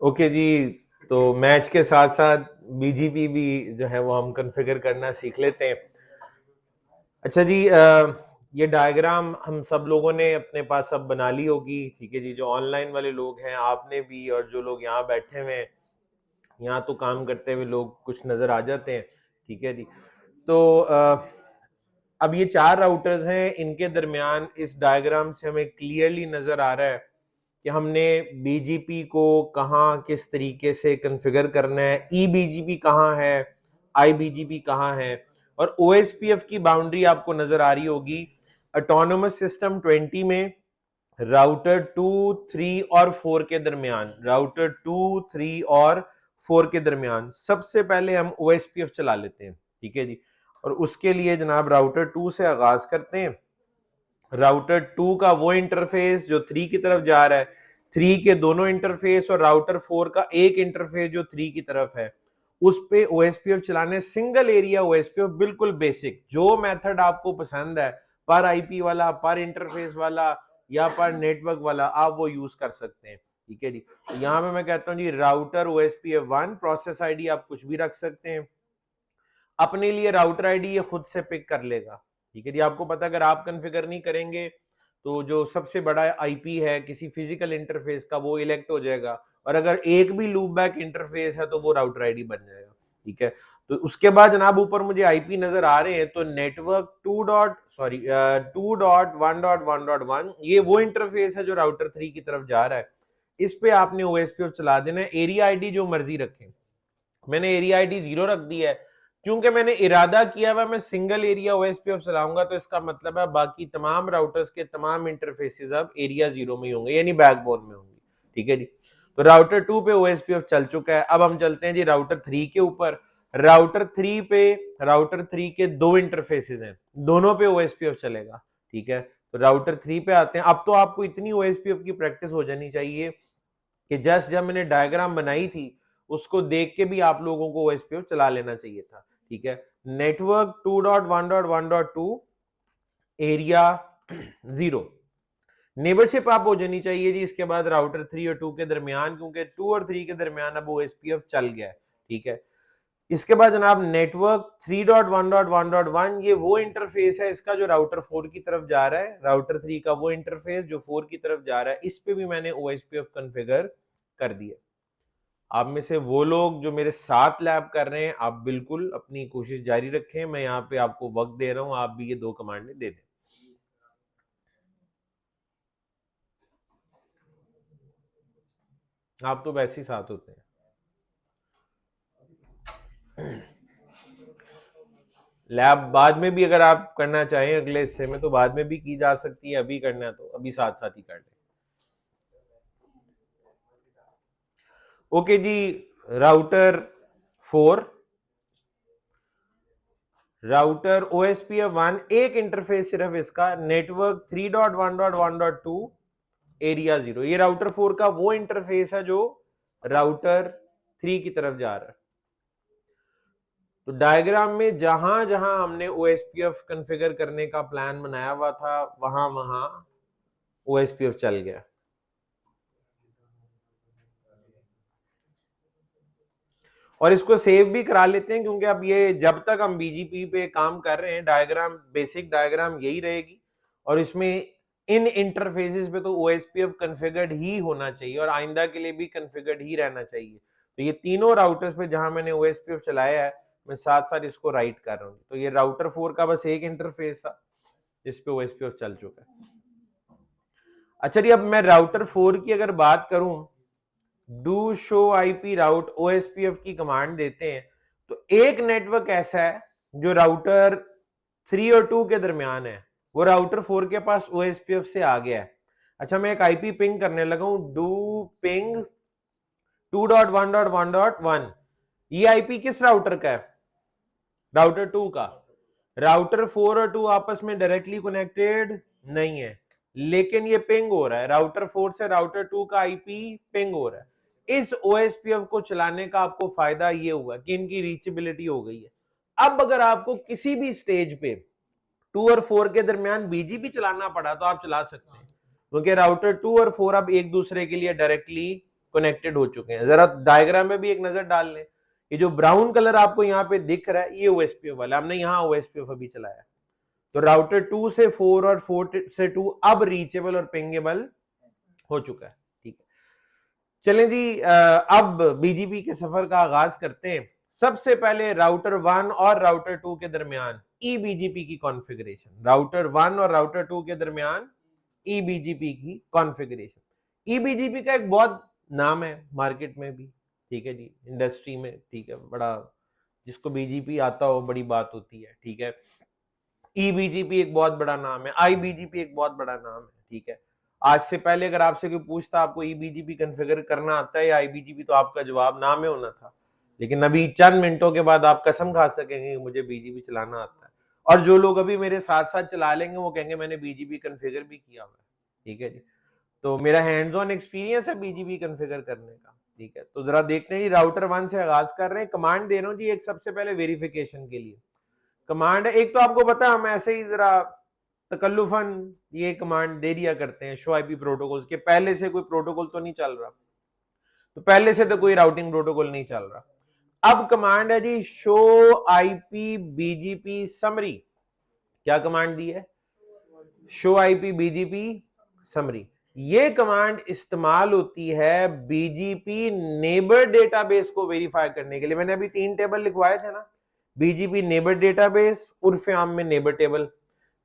Okay जी, तो match के साथ साथ बीजीपी भी जो है वो हम कॉन्फ़िगर करना सीख लेते हैं। अच्छा जी, ये डायग्राम हम सब लोगों ने अपने पास अब बना ली होगी, ठीक है जी। जो ऑनलाइन वाले लोग हैं आपने भी, और जो लोग यहाँ बैठे हुए हैं, यहाँ तो काम करते हुए लोग कुछ नजर आ जाते हैं, ठीक है जी। तो अब ये 4 राउटर्स हैं, इनके दरमियान इस डायग्राम से हमें क्लियरली नजर आ रहा है कि हमने बीजीपी को कहाँ किस तरीके से कॉन्फ़िगर करना है, ईबीजीपी कहाँ है, आईबीजीपी कहाँ है, और ओएसपीएफ की बाउंड्री आपको नजर आ रही होगी। ऑटोनोमस सिस्टम 20 में राउटर 2, 3 और 4 के दरमियान, राउटर 2, 3 और 4 के दरमियान सबसे पहले हम ओएसपीएफ चला लेते हैं, ठीक है जी। और उसके लिए जनाब राउटर 2 से आगाज करते हैं। राउटर 2 का वो इंटरफेस जो 3 की तरफ जा रहा है, 3 के दोनों इंटरफेस, और राउटर 4 का एक इंटरफेस जो 3 की तरफ है, उस पे ओएसपीएफ चलाने, सिंगल एरिया ओएसपीएफ, बिल्कुल बेसिक जो मेथड आपको पसंद है, पर आईपी वाला, पर इंटरफेस वाला या पर नेटवर्क वाला, आप वो यूज कर सकते हैं, ठीक है जी। तो यहां पे मैं कहता हूं जी राउटर ओएसपीएफ 1, प्रोसेस आईडी आप कुछ भी रख सकते हैं अपने लिए, राउटर आईडी ये खुद से पिक कर लेगा, ठीक है जी। आपको पता अगर आप कॉन्फ़िगर नहीं करेंगे तो जो सबसे बड़ा आईपी है किसी फिजिकल इंटरफेस का वो इलेक्ट हो जाएगा, और अगर एक भी लूप बैक इंटरफेस है तो वो राउटर आईडी बन जाएगा, ठीक है। तो उसके बाद जनाब ऊपर मुझे आईपी नजर आ रहे हैं, तो नेटवर्क 2.1.1.1 ये वो इंटरफेस है जो राउटर 3 की तरफ जा रहा है। इस पे आपने ओएसपीएफ चला देना है, एरिया आईडी जो मर्जी रखें। मैंने एरिया आईडी 0 रख दी है क्योंकि मैंने इरादा किया हुआ मैं सिंगल एरिया ओएसपीएफ चलाऊंगा, तो इसका मतलब है बाकी तमाम राउटर्स के तमाम इंटरफेसेस अब एरिया 0 में ही होंगे, यानी बैकबोन में होंगे, ठीक है जी। तो राउटर 2 पे ओएसपीएफ चल चुका है। अब हम चलते हैं जी राउटर 3 के ऊपर। राउटर 3 पे, राउटर 3 के दो इंटरफेसेस हैं, दोनों पे ओएसपीएफ चलेगा, ठीक है। तो राउटर 3 पे आते हैं। अब तो आपको इतनी ओएसपीएफ की प्रैक्टिस हो जानी चाहिए कि जस्ट जब मैंने डायग्राम बनाई थी उसको देख के भी आप लोगों को ओएसपीएफ चला लेना चाहिए था, ठीक है। नेटवर्क 2.1.1.2 एरिया 0, नेबरशिप आप हो जानी चाहिए जी इसके बाद राउटर 3 और 2 के दरमियान, क्योंकि 2 और 3 के दरमियान अब ओएसपीएफ चल गया है, ठीक है। इसके बाद जनाब नेटवर्क 3.1.1.1 ये वो इंटरफेस है इसका जो राउटर 4 की तरफ जा रहा है, राउटर 3 का वो इंटरफेस जो 4 की तरफ जा रहा है, इस पे भी मैंने ओएसपीएफ कॉन्फ़िगर कर दिया। आप में से वो लोग जो मेरे साथ लैब कर रहे हैं, आप बिल्कुल अपनी कोशिश जारी रखें, मैं यहाँ पे आपको वक्त दे रहा हूँ, आप भी ये 2 कमांडें दे दें। आप तो वैसे ही साथ होते हैं। लैब बाद में भी अगर आप करना चाहें अगले हिस्से में तो बाद में भी की जा सकती है, अभी करना है तो अभी साथ साथ ही कर लें। ओके जी, राउटर 4, राउटर ओएसपीएफ 1, एक इंटरफेस सिर्फ इसका, नेटवर्क 3.1.1.2 एरिया 0, ये राउटर 4 का वो इंटरफेस है जो राउटर 3 की तरफ जा रहा है। तो डायग्राम में जहां जहां हमने ओएसपीएफ कॉन्फ़िगर करने का प्लान बनाया हुआ था वहां वहां ओएसपीएफ चल गया। और इसको सेव भी करा लेते हैं क्योंकि अब ये जब तक हम बीजीपी पे काम कर रहे हैं डायग्राम, बेसिक डायग्राम यही रहेगी, और इसमें इन इंटरफेसेस पे तो ओएसपीएफ कॉन्फ़िगर्ड ही होना चाहिए और आइंदा के लिए भी कॉन्फ़िगर्ड ही रहना चाहिए। तो ये तीनों राउटर्स पे जहां मैंने ओएसपीएफ चलाया है मैं साथ साथ इसको राइट कर रहा हूँ। तो ये राउटर 4 का बस एक इंटरफेस था जिस पे ओएसपीएफ चल चुका है। अच्छा जी, अब मैं राउटर 4 की अगर बात करूं, do show IP route OSPF की कमांड देते हैं, तो एक नेटवर्क ऐसा है जो राउटर 3 और 2 के दरमियान है, वो राउटर 4 के पास ओएसपीएफ से आ गया है। अच्छा, मैं एक आईपी पिंग करने लगा हूं, डू पिंग 2.1.1.1, ये आईपी किस राउटर का है? राउटर 2 का। राउटर 4 और 2 आपस में डायरेक्टली कनेक्टेड नहीं है, लेकिन ये पिंग हो रहा है, राउटर 4 से राउटर 2 का आईपी पिंग हो रहा है। इस ओएसपीएफ को चलाने का आपको फायदा ये हुआ कि इनकी रीचेबिलिटी हो गई है। अब अगर आपको किसी भी स्टेज पे 2 और 4 के दरमियान बीजीपी चलाना पड़ा तो आप चला सकते हैं। क्योंकि राउटर 2 और 4 अब एक दूसरे के लिए डायरेक्टली कनेक्टेड हो चुके हैं। जरा डायग्राम में भी एक नजर डाल लें, ये जो ब्राउन कलर आपको यहाँ पे दिख रहा है ये ओएसपीएफ वाला, हमने यहाँ ओएसपीएफ अभी चलाया। तो राउटर 2 से 4 और 4 से 2 अब रीचेबल और पिंगेबल हो चुका है। ठीक है, चलें जी, अब बीजीपी के सफर का आगाज करते हैं। सबसे पहले राउटर 1 और राउटर 2 के दरमियान ईबीजीपी की कॉन्फ़िगरेशन, राउटर 1 और राउटर 2 के दरमियान ईबीजीपी की कॉन्फ़िगरेशन। ईबीजीपी का एक बहुत नाम है मार्केट में भी, ठीक है जी, इंडस्ट्री में, ठीक है, बड़ा जिसको बीजीपी आता हो बड़ी बात होती है। ठीक है, ईबीजीपी एक बहुत बड़ा नाम है, आईबीजीपी एक बहुत बड़ा नाम है। ठीक है, आज से पहले अगर आपसे कोई पूछता आपको ईबीजीपी कॉन्फ़िगर करना आता है या आईबीजीपी, तो आपका जवाब नाम में होना था। लेकिन अभी चंद मिनटों के बाद आप कसम खा सकेंगे कि मुझे बीजीपी चलाना आता है। और जो लोग अभी मेरे साथ साथ चला लेंगे वो कहेंगे मैंने बीजीपी कॉन्फ़िगर भी किया हुआ है। ठीक है जी, तो मेरा हैंड्स ऑन एक्सपीरियंस है बीजीपी कॉन्फ़िगर करने का। ठीक है, तो जरा देखते हैं जी, राउटर 1 से आगाज कर रहे हैं। कमांड दे रहा हूं जी एक, सबसे पहले वेरिफिकेशन के लिए कमांड है एक, तो आपको पता है हम ऐसे ही जरा तकल्लुफन ये कमांड दे दिया करते हैं शो आईपी प्रोटोकॉल्स के, पहले से कोई प्रोटोकॉल तो नहीं चल रहा, तो पहले से तो कोई राउटिंग प्रोटोकॉल नहीं चल रहा। अब कमांड है जी शो आईपी बीजीपी समरी। क्या कमांड दी है? Show IP BGP summary. ये कमांड इस्तेमाल होती है बीजीपी नेबर डेटाबेस को वेरीफाई करने के लिए। मैंने अभी 3 टेबल लिखवाए थे ना, बीजीपी नेबर डेटाबेस उर्फ आम में नेबर टेबल,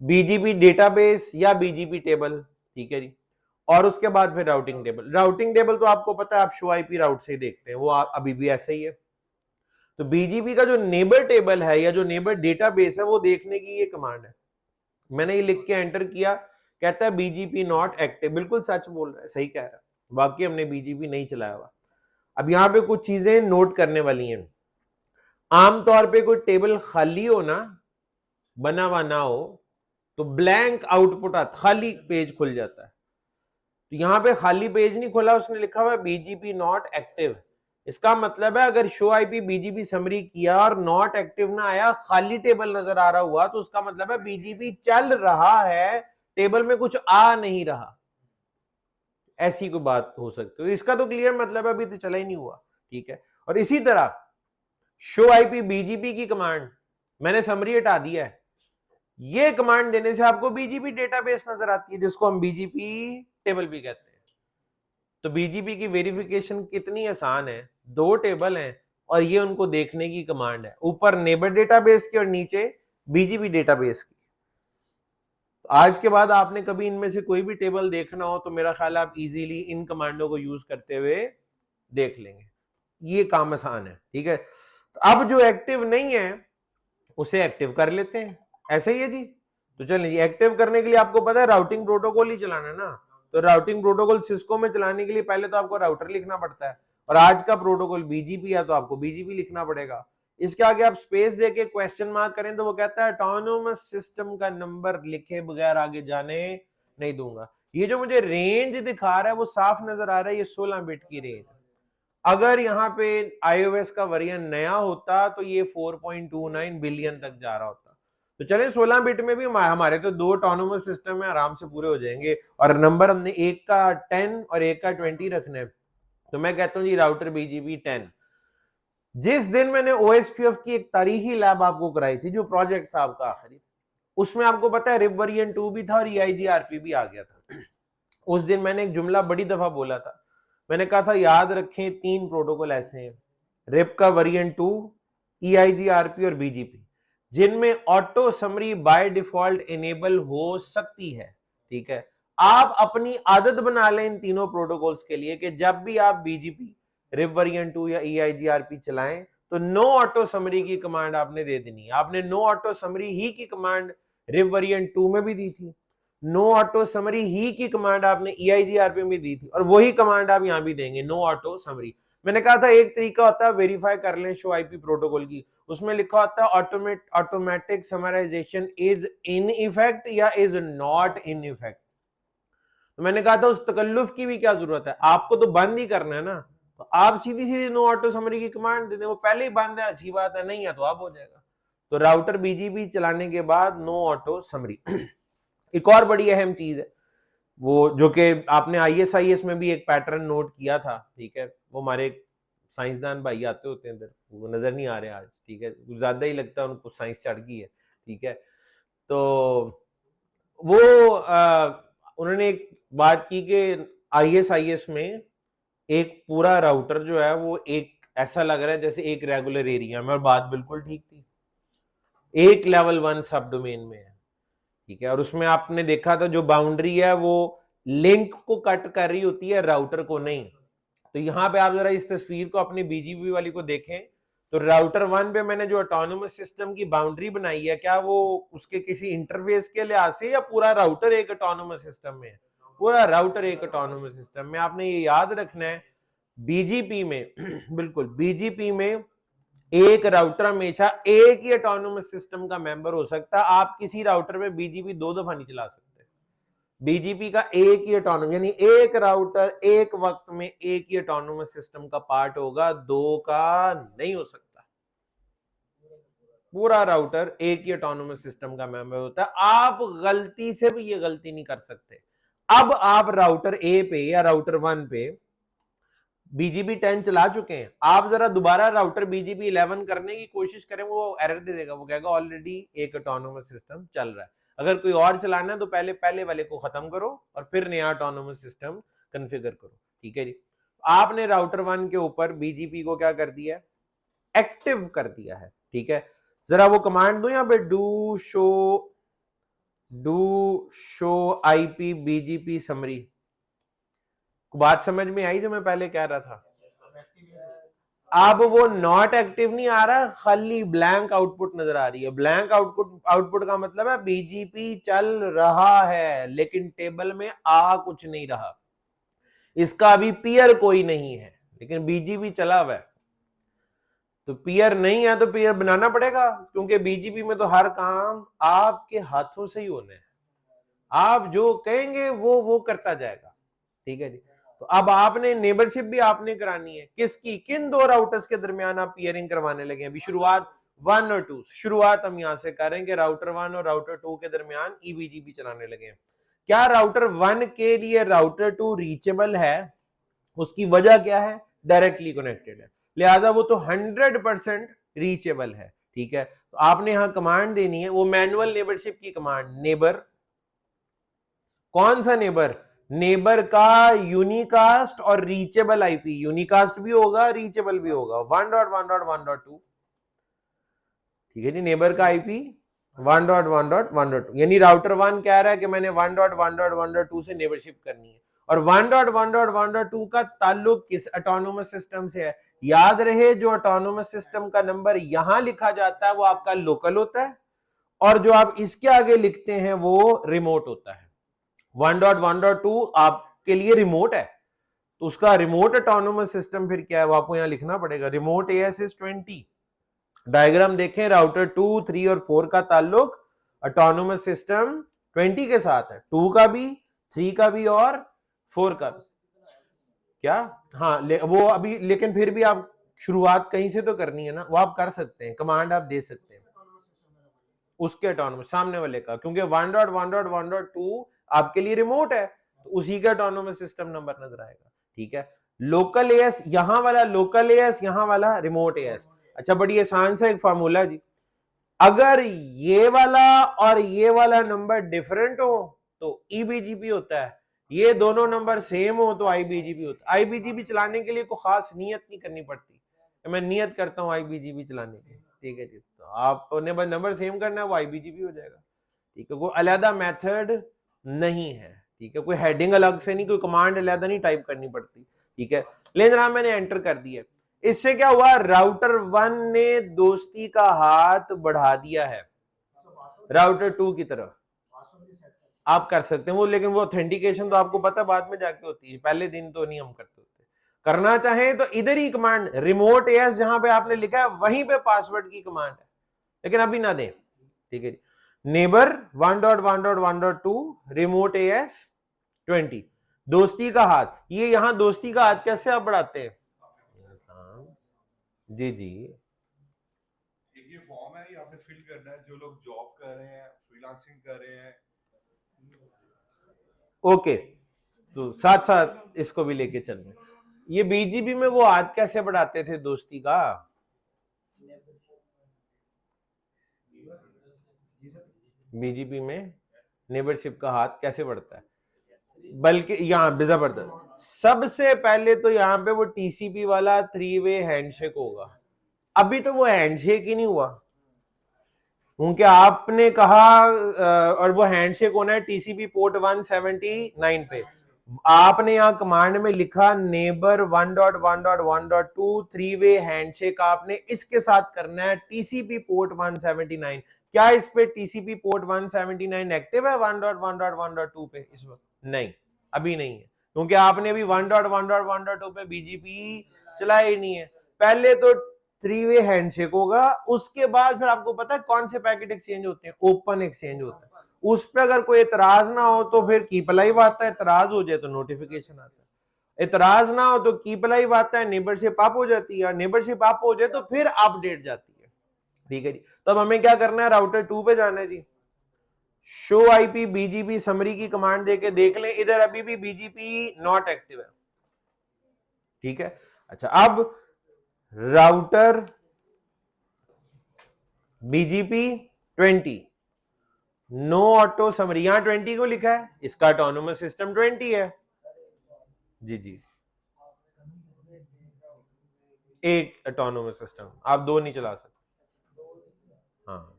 बीजीपी डेटाबेस या बीजीपी टेबल। ठीक है जी, और उसके बाद फिर राउटिंग टेबल। राउटिंग टेबल तो आपको पता है आप शो आईपी राउट से ही देखते हैं, वो अभी भी ऐसे ही है। तो बीजीपी का जो नेबर टेबल है या जो नेबर डेटाबेस है वो देखने की ये कमांड है। मैंने ये लिख के एंटर किया, कहता है बीजीपी नॉट एक्टिव। बिल्कुल सच बोल रहा है, सही कह रहा है, बाकी हमने बीजीपी नहीं चलाया हुआ। अब यहां पे कुछ चीजें नोट करने वाली हैं। आमतौर पे कोई टेबल खाली हो ना, बना हुआ ना हो, तो ब्लैंक आउटपुट आता, खाली पेज खुल जाता है। तो यहां पे खाली पेज नहीं खुला, उसने लिखा हुआ बीजीपी नॉट एक्टिव। इसका मतलब है अगर शो आईपी बीजीपी समरी किया और नॉट एक्टिव ना आया, खाली टेबल नजर आ रहा हुआ, तो उसका मतलब है बीजीपी चल रहा है, टेबल में कुछ आ नहीं रहा। ऐसी कोई बात हो सकती है, तो इसका तो क्लियर मतलब है अभी तो चला ही नहीं हुआ। ठीक है, और इसी तरह शो आईपी बीजीपी की कमांड, मैंने समरी हटा दिया है, ये कमांड देने से आपको बीजीपी डेटाबेस नजर आती है जिसको हम बीजीपी टेबल भी कहते हैं। तो बीजीपी की वेरिफिकेशन कितनी आसान है, 2 टेबल हैं और ये उनको देखने की कमांड है, ऊपर नेबर डेटाबेस की और नीचे बीजीपी डेटाबेस की। तो आज के बाद आपने कभी इनमें से कोई भी टेबल देखना हो तो मेरा ख्याल आप इजीली इन कमांडों को यूज करते हुए देख लेंगे, ये काम आसान है। ठीक है, तो अब जो एक्टिव नहीं है उसे एक्टिव कर लेते हैं, ऐसे ही है जी। तो चलिए, एक्टिव करने के लिए आपको पता है राउटिंग प्रोटोकॉल ही चलाना है ना, तो राउटिंग प्रोटोकॉल सिस्को में चलाने के लिए पहले तो आपको राउटर लिखना पड़ता है, और आज का प्रोटोकॉल बीजीपी है तो आपको बीजीपी लिखना पड़ेगा। इसके आगे आप स्पेस देके क्वेश्चन मार्क करें तो वो कहता है ऑटोनोमस सिस्टम का नंबर लिखे बगैर आगे जाने नहीं दूंगा। ये जो मुझे रेंज दिखा रहा है वो साफ नजर आ रहा है, ये 16 बिट की रेंज। अगर यहाँ पे iOS का वेरिएंट नया होता तो ये 4.29 बिलियन तक जा रहा होता। तो चले 16 बिट में भी हमारे तो 2 ऑटोनोमस सिस्टम में आराम से पूरे हो जाएंगे, और नंबर हमने एक का 10 और एक का 20 रखना है। तो मैं कहता हूँ जी राउटर बीजीपी 10। जिस दिन मैंने ओएसपीएफ की एक तारीखी लैब आपको कराई थी, जो प्रोजेक्ट था आपका आखिरी, उसमें आपको पता है रिप वेरिएंट 2 भी था और EIGRP भी आ गया था। उस दिन मैंने एक जुमला बड़ी दफा बोला था, मैंने कहा था याद रखें 3 प्रोटोकॉल ऐसे हैं, रिप का वेरिएंट 2, EIGRP और बीजीपी, जिनमें auto summary by default enable हो सकती है। ठीक है, आप अपनी आदत बना लें इन तीनों प्रोटोकॉल्स के लिए कि जब भी आप बीजीपी, रिप वेरिएंट 2 या EIGRP चलाएं तो नो ऑटो समरी की कमांड आपने दे देनी है। आपने नो ऑटो समरी ही की कमांड रिप वेरिएंट 2 में भी दी थी, नो ऑटो समरी ही की कमांड आपने EIGRP में दी थी, और वही कमांड आप यहां भी देंगे, नो ऑटो समरी। मैंने कहा था एक तरीका होता है वेरीफाई कर लें शो आईपी प्रोटोकॉल की, उसमें लिखा होता है automatic summarization is in effect या इज नॉट इन इफेक्ट। तो मैंने कहा था उस तकल्लुफ की भी क्या जरूरत है, आपको तो बंद ही करना है ना, तो आप सीधी सीधी नो ऑटो समरी की कमांड दे दें, वो पहले ही बंद है, अच्छी बात है, नहीं है तो अब हो जाएगा। तो राउटर बीजीपी चलाने के बाद नो ऑटो समरी। एक और बड़ी अहम चीज है, वो जो कि आपने ISIS में भी एक पैटर्न नोट किया था, ठीक है, वो हमारे साइंसदान भाई आते होते हैं इधर, वो नजर नहीं आ रहे आज, ठीक है, ज्यादा ही लगता है उनको साइंस चढ़ गई है, ठीक है। तो वो उन्होंने एक बात की कि ISIS में एक पूरा राउटर जो है वो एक ऐसा लग रहा है जैसे एक रेगुलर एरिया में, और बात बिल्कुल ठीक थी, एक लेवल 1 सब डोमेन में है, ठीक है। और उसमें आपने देखा था जो बाउंड्री है वो लिंक को कट कर रही होती है, राउटर को नहीं। तो यहां पे आप जरा इस तस्वीर को अपनी BGP वाली को देखें, तो राउटर 1 पे मैंने जो ऑटोनोमस सिस्टम की बाउंड्री बनाई है, क्या वो उसके किसी इंटरफेस के लिहाज से, या पूरा राउटर एक ऑटोनोमस सिस्टम में है? पूरा राउटर एक ऑटोनोमस सिस्टम में। आपने ये याद रखना है BGP में बिल्कुल BGP में एक राउटर हमेशा एक ही ऑटोनोमस सिस्टम का मेंबर हो सकता है। आप किसी राउटर पे BGP 2 दफा नहीं चला सकते। BGP का एक ही ऑटोनोमस, यानी एक राउटर एक वक्त में एक ही ऑटोनोमस सिस्टम का पार्ट होगा, दो का नहीं हो सकता। पूरा राउटर एक ही ऑटोनोमस सिस्टम का मेंबर होता है। आप गलती से भी ये गलती नहीं कर सकते। अब आप राउटर A पे या राउटर 1 पे BGP 10 चला चुके हैं, आप जरा दोबारा राउटर BGP 11 करने की कोशिश करें, वो एरर दे देगा, वो कहेगा ऑलरेडी एक ऑटोनोमस सिस्टम चल रहा है। अगर कोई और चलाना है तो पहले वाले को खत्म करो और फिर नया ऑटोनोमस सिस्टम कॉन्फ़िगर करो, ठीक है जी। आपने राउटर 1 के ऊपर BGP को क्या कर दिया है? एक्टिव कर दिया है, ठीक है। जरा वो कमांड दो यहाँ पे, do show IP BGP summary. बात समझ में आई जो मैं पहले कह रहा था? अब वो नॉट एक्टिव नहीं आ रहा, खाली ब्लैंक आउटपुट नजर आ रही है। ब्लैंक आउटपुट का मतलब है BGP चल रहा है लेकिन टेबल में आ कुछ नहीं रहा, इसका अभी पीयर कोई नहीं है, लेकिन BGP चला हुआ है। तो पीयर नहीं है तो पीयर बनाना पड़ेगा, क्योंकि BGP में तो हर काम आपके हाथों से ही होना है। आप जो कहेंगे वो करता जाएगा, ठीक है जी। तो अब आपने नेबरशिप भी आपने करानी है, किसकी? किन दो राउटर्स के दरमियान आप पियरिंग करवाने लगे? अभी शुरुआत 1 और 2, शुरुआत हम यहां से करेंगे राउटर 1 और राउटर 2 के दरमियान EBGP चलाने लगे हैं। क्या राउटर 1 के लिए राउटर 2 रीचेबल है? उसकी वजह क्या है? डायरेक्टली कनेक्टेड है, लिहाजा वो तो 100% रीचेबल है, ठीक है। तो आपने यहां कमांड देनी है, वो मैनुअल नेबरशिप की कमांड, नेबर, कौन सा नेबर? नेबर का यूनिकास्ट और रीचेबल IP, यूनिकास्ट भी होगा रीचेबल भी होगा, 1.1.1.2, ठीक है जी। नेबर का IP 1.1.1.2, यानी राउटर 1 कह रहा है कि मैंने 1.1.1.2 से नेबरशिप करनी है, और 1.1.1.2 का ताल्लुक किस ऑटोनोमस सिस्टम से है? याद रहे, जो ऑटोनोमस सिस्टम का नंबर यहां लिखा जाता है वो आपका लोकल होता है, और जो आप इसके आगे लिखते हैं वो रिमोट होता है। 1.1.2 आपके लिए रिमोट है, तो उसका रिमोट ऑटोनोमस सिस्टम फिर क्या है वो आपको यहां लिखना पड़ेगा। Remote AS is 20। डायग्राम देखें, राउटर 2, 3 और 4 का ताल्लुक ऑटोनोमस सिस्टम 20 के साथ है, 2 का भी, 3 का भी और 4 का भी। क्या? हाँ, वो अभी, लेकिन फिर भी आप शुरुआत कहीं से तो करनी है ना, वो आप कर सकते हैं, कमांड आप दे सकते हैं उसके ऑटोनोमस सामने वाले का, क्योंकि 1.1.1.2 आपके लिए रिमोट है, तो उसी का ऑटोनोमस सिस्टम नंबर नजर आएगा, ठीक है। लोकल AS, यहां वाला लोकल AS, यहां वाला रिमोट AS। अच्छा, बड़ी आसान सा एक फार्मूला जी, अगर ये वाला और ये वाला नंबर डिफरेंट हो तो EBGP होता है, ये दोनों नंबर सेम हो तो IBGP होता है। IBGP चलाने के लिए कोई खास नियत नहीं करनी पड़ती, मैं नियत करता हूं IBGP चलाने की, ठीक है जी। तो आपने बस नंबर सेम करना है, वो IBGP हो जाएगा, ठीक है। कोई अलग मेथड नहीं है, ठीक है, कोई हेडिंग अलग से नहीं, कोई कमांड अलग नहीं टाइप करनी पड़ती, ठीक है। लेकिन जनाब मैंने एंटर कर दिया, इससे क्या हुआ? राउटर 1 ने दोस्ती का हाथ बढ़ा दिया है राउटर 2 की तरफ। आप कर सकते हैं वो, लेकिन वो ऑथेंटिकेशन तो आपको पता बाद में जाके होती है, पहले दिन तो नहीं हम करते होते। करना चाहें तो इधर ही कमांड रिमोट AS जहां पे आपने लिखा है वहीं पे पासवर्ड की कमांड है, लेकिन अभी ना दें, ठीक है। नेबर 1.1.1.2 रिमोट AS 20, दोस्ती का हाथ। ये यहां दोस्ती का हाथ कैसे आप बढ़ाते हैं? जी जी, एक ये फॉर्म है, ये आपने फिल करना है, जो लोग जॉब कर रहे हैं, फ्रीलांसिंग कर रहे हैं, ओके, तो साथ साथ इसको भी लेके चल रहे। ये बीजीपी में वो हाथ कैसे बढ़ाते थे दोस्ती का? बीजीपी में नेबरशिप का हाथ कैसे बढ़ता है? बल्कि यहाँ जबरदस्त, सबसे पहले तो यहाँ पे वो टीसीपी वाला 3 वे हैंडशेक होगा। अभी तो वो हैंडशेक ही नहीं हुआ, क्योंकि आपने कहा और वो हैंडशेक होना है टीसीपी पोर्ट 179 पे। आपने यहाँ कमांड में लिखा नेबर 1.1.1.2 3 वे हैंडशेक आपने इसके साथ करना है टीसीपी पोर्ट 179। क्या इस पे टीसीपी पोर्ट 179 एक्टिव है 1.1.1.2 पे इस वक्त? नहीं, अभी नहीं है, क्योंकि आपने अभी 1.1.1.2 पे बीजीपी चलाया ही नहीं है। पहले तो 3 वे हैंडशेक होगा, उसके बाद फिर आपको पता है कौन से पैकेट एक्सचेंज होते हैं? ओपन एक्सचेंज होता है। उस पर अगर कोई एतराज ना हो तो फिर कीप लाइव आता है, एतराज हो जाए तो नोटिफिकेशन आता है, एतराज ना हो तो कीप लाइव आता है, नेबरशिप अप हो जाती है, और नेबरशिप अप हो जाए तो फिर अपडेट जाती है। ठीक है जी, तो अब हमें क्या करना है? राउटर 2 पे जाना है जी। शो आईपी बीजीपी समरी की कमांड देके देख लें, इधर अभी भी बीजीपी नॉट एक्टिव है। ठीक है, अच्छा, अब router BGP 20 no auto summary, यहां 20 को लिखा है, इसका ऑटोनोमस सिस्टम 20 है जी जी, एक ऑटोनोमस सिस्टम, आप दो नहीं चला सकते। हाँ,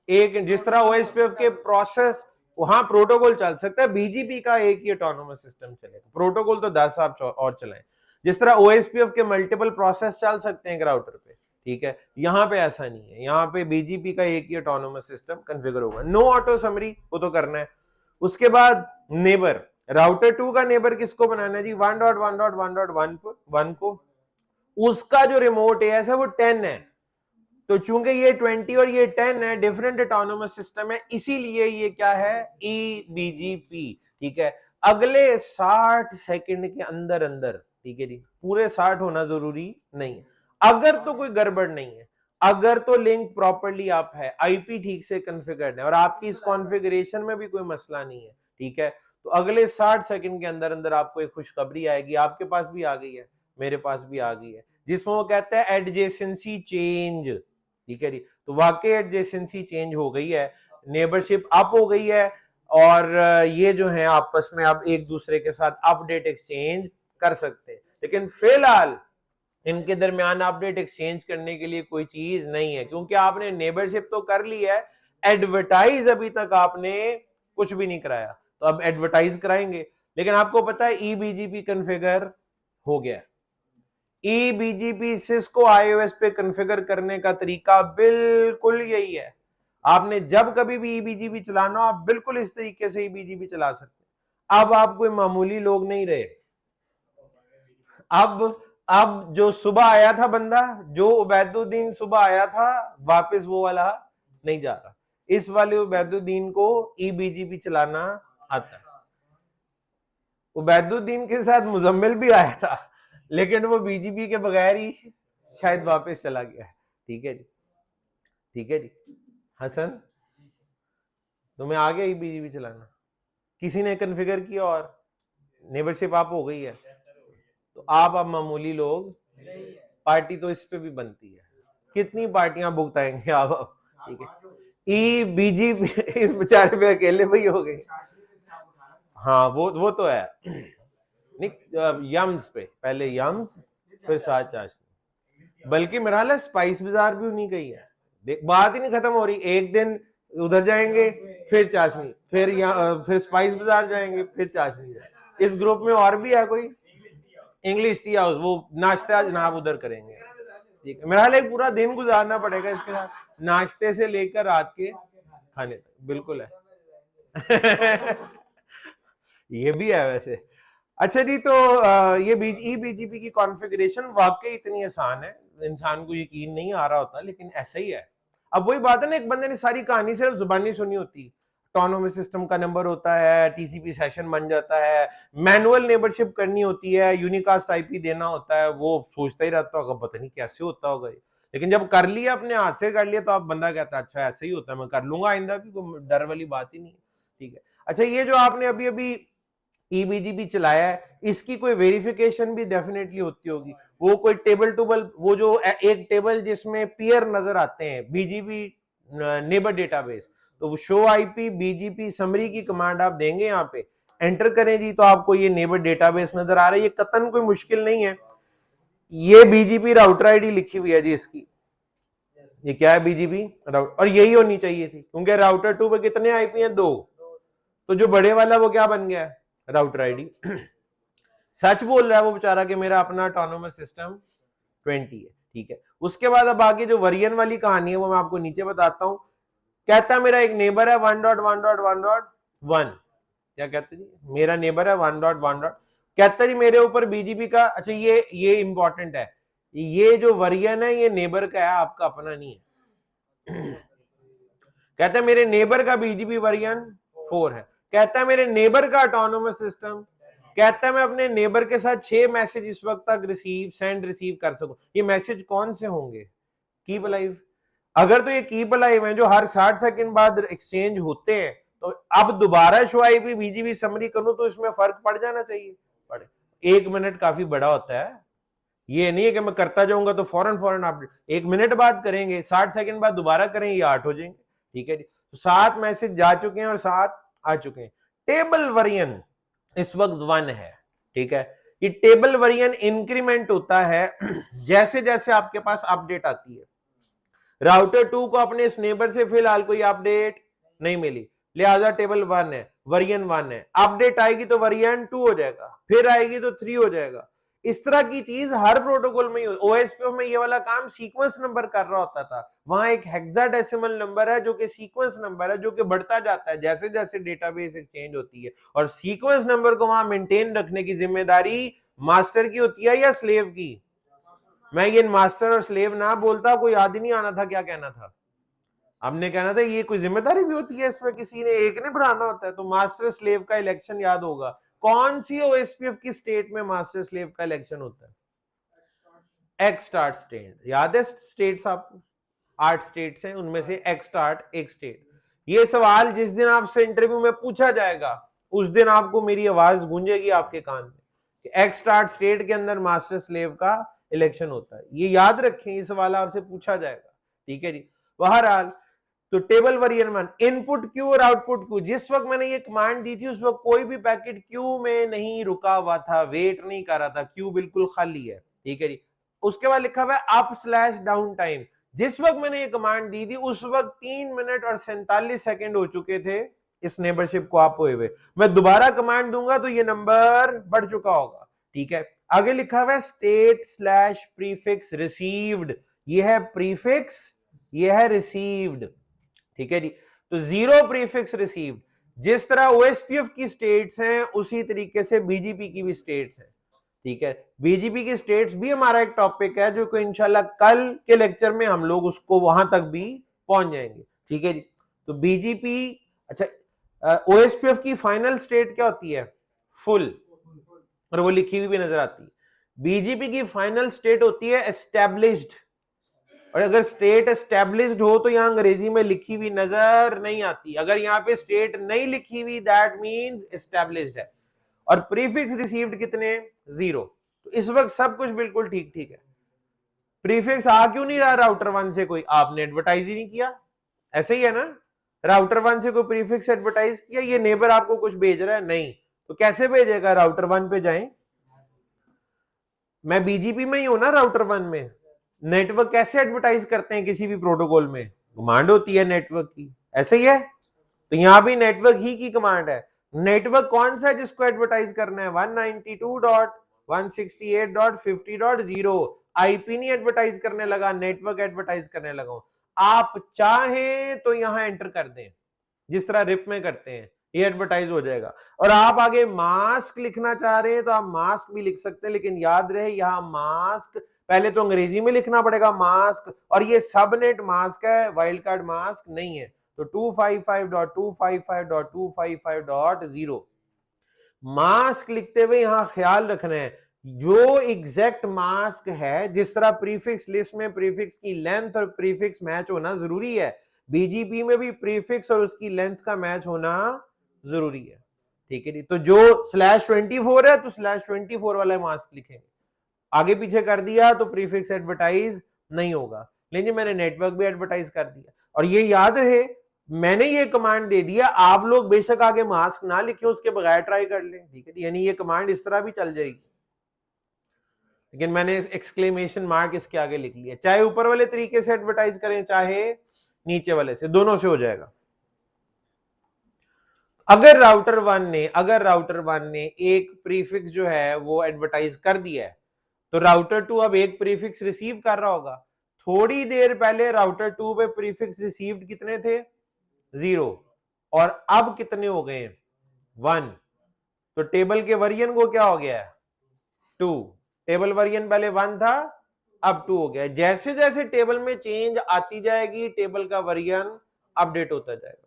एक जिस तरह ओएसपीएफ के प्रोसेस वहां प्रोटोकॉल चल सकता है, बीजीपी का एक ही ऑटोनोमस सिस्टम चलेगा, प्रोटोकॉल तो 10 आप और चलाएं। जिस तरह ओएसपीएफ के मल्टीपल प्रोसेस चल सकते हैं एक राउटर पे, ठीक है, यहां पे ऐसा नहीं है, यहां पे बीजीपी का एक ही ऑटोनोमस सिस्टम कॉन्फ़िगर होगा। नो ऑटो समरी वो तो करना है। उसके बाद नेबर, राउटर 2 का नेबर किसको बनाना है जी? 1.1.1.1 को, उसका जो रिमोट एएस है वो 10 है, तो चूंकि ये 20 और ये 10 है, डिफरेंट ऑटोनोमस सिस्टम है, इसीलिए ये क्या है? ईबीजीपी। ठीक है, अगले 60 सेकंड के अंदर अंदर, ठीक है जी, पूरे 60 होना जरूरी नहीं है, अगर तो कोई गड़बड़ नहीं है, अगर तो लिंक प्रॉपर्ली अप है, आईपी ठीक से कॉन्फ़िगर्ड है और आपकी इस कॉन्फ़िगरेशन में भी कोई मसला नहीं है, ठीक है, तो अगले 60 सेकंड के अंदर अंदर आपको एक खुशखबरी आएगी, आपके पास भी आ गई है, मेरे पास भी आ गई है, जिसमें वो कहता है एडजेसेंसी चेंज। ठीक है जी, तो वाकई एडजेसेंसी चेंज हो गई है, नेबरशिप अप हो गई है, और ये जो है आपस में अब एक दूसरे के साथ अपडेट एक्सचेंज कर सकते हैं। लेकिन फिलहाल इनके दरमियान अपडेट एक्सचेंज करने के लिए कोई चीज नहीं है, क्योंकि आपने नेबरशिप तो कर ली है, एडवर्टाइज अभी तक आपने कुछ भी नहीं कराया, तो अब एडवर्टाइज कराएंगे। लेकिन आपको पता है ईबीजीपी कॉन्फ़िगर हो गया। ईबीजीपी सिस्को आईओएस पे कॉन्फ़िगर करने का तरीका बिल्कुल यही है, आपने जब कभी भी ईबीजीपी चलाना हो आप बिल्कुल इस तरीके से ईबीजीपी चला सकते हैं। अब आप कोई मामूली लोग नहीं रहे, अब जो सुबह आया था बंदा, जो उबैदुद्दीन सुबह आया था, वापस वो वाला नहीं जा रहा, इस वाले उबैदुद्दीन को ईबीजीपी चलाना आता है। उबैदुद्दीन के साथ मुजम्मिल भी आया था, लेकिन वो बीजीपी के बगैर ही शायद वापस चला गया है। ठीक है जी, ठीक है जी। हसन, तुम्हें आ गया बीजीपी चलाना? किसी ने कॉन्फ़िगर किया और नेबरशिप आप हो गई है, तो आप अब मामूली लोग, पार्टी तो इस पे भी बनती है, कितनी पार्टियां भुगताएंगे आप? ठीक है, ई बीजीपी इस बेचारे पे अकेले भाई हो गए। हाँ, वो तो है, यम्स पे, पहले यम्स फिर साथ चाशनी, बल्कि मेरा हाल है स्पाइस बाजार भी उन्हीं गई है, देख बात ही नहीं खत्म हो रही, एक दिन उधर जाएंगे फिर चाशनी, फिर स्पाइस बाजार जाएंगे फिर चाशनी। इस ग्रुप में और भी है कोई? इंग्लिश टी हाउस, वो नाश्ता जनाब उधर करेंगे। ठीक है, मेरा हाल एक पूरा दिन गुजारना पड़ेगा इसके साथ, नाश्ते से लेकर रात के खाने तक, बिल्कुल है। ये भी है वैसे। अच्छा जी, तो ये बीजीपी की कॉन्फ़िगरेशन वाकई इतनी आसान है, इंसान को यकीन नहीं आ रहा होता, लेकिन ऐसा ही है। अब वही बात है ना, एक बंदे ने सारी कहानी सिर्फ जुबानी सुनी होती, ऑटोनोमस सिस्टम का नंबर होता है, टीसीपी सेशन बन जाता है, मैनुअल नेबरशिप करनी होती है, यूनिकास्ट आईपी देना होता है, वो सोचता ही रहता होगा पता नहीं कैसे होता होगा, लेकिन जब कर लिया, अपने हाथ से कर लिया, तो अब बंदा कहता है अच्छा ऐसे ही होता है, मैं कर लूंगा आइंदा भी, कोई डर वाली बात ही नहीं है। ठीक है। अच्छा, ये जो आपने अभी अभी EBGP चलाया है, इसकी कोई वेरिफिकेशन भी डेफिनेटली होती होगी। वो कोई टेबल टूबल, वो जो एक टेबल जिसमें पेयर नजर आते हैं, BGP नेबर डेटाबेस, तो वो शो IP BGP समरी की कमांड आप देंगे, यहाँ पे एंटर करें जी, तो आपको ये नेबर डेटाबेस नजर आ रहा है। ये कतन कोई मुश्किल नहीं है। ये BGP राउटर आईडी लिखी हुई है जी इसकी, ये क्या है BGP राउटर, और यही होनी चाहिए थी, क्योंकि राउटर 2 पे कितने IP हैं? 2। तो जो बड़े वाला वो क्या बन गया है? Router ID. सच बोल रहा है वो बेचारा कि मेरा अपना ऑटोनोमस सिस्टम 20 है, ठीक है। उसके बाद अब आगे जो वेरिएंट वाली कहानी है वो मैं आपको नीचे बताता हूं। कहता है मेरा एक नेबर है 1.1.1.1, क्या कहते जी, मेरा नेबर है 1.1. कहता जी मेरे ऊपर BGP का, अच्छा ये इंपॉर्टेंट है, ये जो वेरिएंट है ये नेबर का है, आपका अपना नहीं है। कहता है मेरे नेबर का BGP वेरिएंट 4 है। कहता है मेरे नेबर का ऑटोनोमस सिस्टम, कहता है मैं अपने नेबर के साथ 6 मैसेज इस वक्त तक सेंड रिसीव कर सकूं। ये मैसेज कौन से होंगे? Keep alive. अगर तो ये कीप अलाइव हैं जो हर 60 सेकंड बाद एक्सचेंज होते हैं, तो अब दोबारा शो IP BGP समरी करूं तो इसमें फर्क पड़ जाना चाहिए। पड़े। 1 मिनट काफी बड़ा होता है, ये नहीं है कि मैं करता जाऊंगा तो फौरन अपडेट, 1 मिनट बाद करेंगे, 60 सेकंड बाद दोबारा करेंगे, ये 8 हो जाएंगे, ठीक है जी। तो 7 मैसेज जा चुके हैं और 7 आ चुके हैं। टेबल वेरिएंट इस वक्त 1 है, ठीक है। ये टेबल वेरिएंट इंक्रीमेंट होता है जैसे जैसे आपके पास अपडेट आती है। राउटर 2 को अपने इस नेबर से फिलहाल कोई अपडेट नहीं मिली, लिहाजा टेबल 1 है, वेरिएंट 1 है। अपडेट आएगी तो वेरिएंट 2 हो जाएगा, फिर आएगी तो 3 हो जाएगा। इस तरह की चीज हर प्रोटोकॉल में ही। OSPF में ये वाला काम सीक्वेंस नंबर कर रहा होता था, वहां एक हेक्साडेसिमल नंबर है जो कि सीक्वेंस नंबर है, जो कि बढ़ता जाता है जैसे जैसे डेटाबेस एक्सचेंज होती है, और सीक्वेंस नंबर को वहां मेंटेन रखने की जिम्मेदारी मास्टर की होती है या स्लेव की। मैं ये मास्टर और स्लेव ना बोलता, कोई याद ही नहीं आना था क्या कहना था। हमने कहना था ये कोई जिम्मेदारी भी होती है इसमें, किसी ने एक ने बढ़ाना होता है। तो मास्टर स्लेव का इलेक्शन याद होगा, कौन सी OSPF की स्टेट में मास्टर स्लेव का इलेक्शन होता है? एक्स स्टार्ट स्टेट, याद है स्टेट्स आपको? 8 स्टेट्स हैं, उनमें से एक्स स्टार्ट एक स्टेट। ये सवाल जिस दिन आपसे इंटरव्यू में पूछा जाएगा उस दिन आपको मेरी आवाज गूंजेगी आपके कान में कि एक्स स्टार्ट स्टेट के अंदर मास्टर स्लेव का इलेक्शन होता है। ये याद रखें, ये सवाल आपसे पूछा जाएगा, ठीक है जी। बहरहाल, तो टेबल वेरिएंट 1, इनपुट क्यू और आउटपुट क्यू। जिस वक्त मैंने ये कमांड दी थी उस वक्त कोई भी पैकेट क्यू में नहीं रुका हुआ था, वेट नहीं कर रहा था, क्यू बिल्कुल खाली है, ठीक है जी। उसके बाद लिखा हुआ है अप/डाउन टाइम। जिस वक्त मैंने ये कमांड दी थी उस वक्त 3 मिनट और 47 सेकंड हो चुके थे इस नेबरशिप को आप हुए। मैं दोबारा कमांड दूंगा तो ये नंबर बढ़ चुका होगा, ठीक है। आगे लिखा हुआ है state/prefix रिसीव्ड। ये है प्रीफिक्स, ये है रिसीव्ड, ठीक है जी। तो 0 प्रीफिक्स रिसीव्ड। जिस तरह OSPF की स्टेट्स हैं उसी तरीके से BGP की भी स्टेट्स हैं, ठीक है। BGP की स्टेट्स भी हमारा एक टॉपिक है जो कि इंशाल्लाह कल के लेक्चर में हम लोग उसको वहां तक भी पहुंच जाएंगे, ठीक है जी। तो BGP, अच्छा, OSPF की फाइनल स्टेट क्या होती है? फुल, और वो लिखी हुई भी नजर आती है। BGP की फाइनल स्टेट होती है एस्टैब्लिश्ड, और अगर स्टेट एस्टैब्लिश्ड हो तो यहां अंग्रेजी में लिखी हुई नजर नहीं आती। अगर यहाँ पे स्टेट नहीं लिखी हुई दैट मींस एस्टैब्लिश्ड है। और प्रीफिक्स रिसीव्ड कितने? 0। तो इस वक्त सब कुछ बिल्कुल ठीक ठीक है। प्रीफिक्स आ क्यों नहीं रहा राउटर 1 से? कोई आपने एडवर्टाइज ही नहीं किया, ऐसे ही है ना। राउटर 1 से कोई प्रीफिक्स एडवर्टाइज किया? ये नेबर आपको कुछ भेज रहा है? नहीं। तो कैसे भेजेगा? राउटर 1 पे जाएं, मैं BGP में ही हूं ना राउटर 1 में। नेटवर्क कैसे एडवर्टाइज करते हैं किसी भी प्रोटोकॉल में? कमांड होती है नेटवर्क की, ऐसे ही है। तो यहां भी नेटवर्क ही की कमांड है। नेटवर्क कौन सा है जिसको एडवर्टाइज करना है? 192.168.50.0। IP नहीं एडवर्टाइज करने लगा, नेटवर्क एडवर्टाइज करने लगा। आप चाहें तो यहां एंटर कर दें जिस तरह रिप में करते हैं, ये एडवर्टाइज हो जाएगा। और आप आगे मास्क लिखना चाह रहे हैं तो आप मास्क भी लिख सकते हैं, लेकिन याद रहे यहां मास्क पहले तो अंग्रेजी में लिखना पड़ेगा मास्क, और ये सबनेट मास्क है, वाइल्ड कार्ड मास्क नहीं है। तो 255.255.255.0 मास्क लिखते हुए यहां ख्याल रखना है जो एग्जैक्ट मास्क है। जिस तरह प्रीफिक्स लिस्ट में प्रीफिक्स की लेंथ और प्रीफिक्स मैच होना जरूरी है, BGP में भी प्रीफिक्स और उसकी लेंथ का मैच होना जरूरी है, ठीक है जी। तो जो /24 है तो /24 वाला मास्क लिखेंगे, आगे पीछे कर दिया तो प्रीफिक्स एडवर्टाइज नहीं होगा। लेकिन मैंने नेटवर्क भी एडवर्टाइज कर दिया, और ये याद रहे मैंने ये कमांड दे दिया, आप लोग बेशक आगे मास्क ना लिखें, उसके बगैर ट्राई कर लें, ठीक है, यानी ये कमांड इस तरह भी चल जाएगी, लेकिन मैंने एक्सक्लेमेशन मार्क इसके आगे लिख लिया। चाहे ऊपर वाले तरीके से एडवर्टाइज करें चाहे नीचे वाले से, दोनों से हो जाएगा। अगर राउटर वन ने एक प्रीफिक्स जो है वो एडवर्टाइज कर दिया है, तो राउटर 2 अब एक प्रीफिक्स रिसीव कर रहा होगा। थोड़ी देर पहले राउटर 2 पे प्रीफिक्स रिसीव्ड कितने थे? 0, और अब कितने हो गए? 1। तो टेबल के वर्जन को क्या हो गया है? 2। टेबल वर्जन पहले 1 था, अब 2 हो गया। जैसे जैसे टेबल में चेंज आती जाएगी टेबल का वर्जन अपडेट होता जाएगा।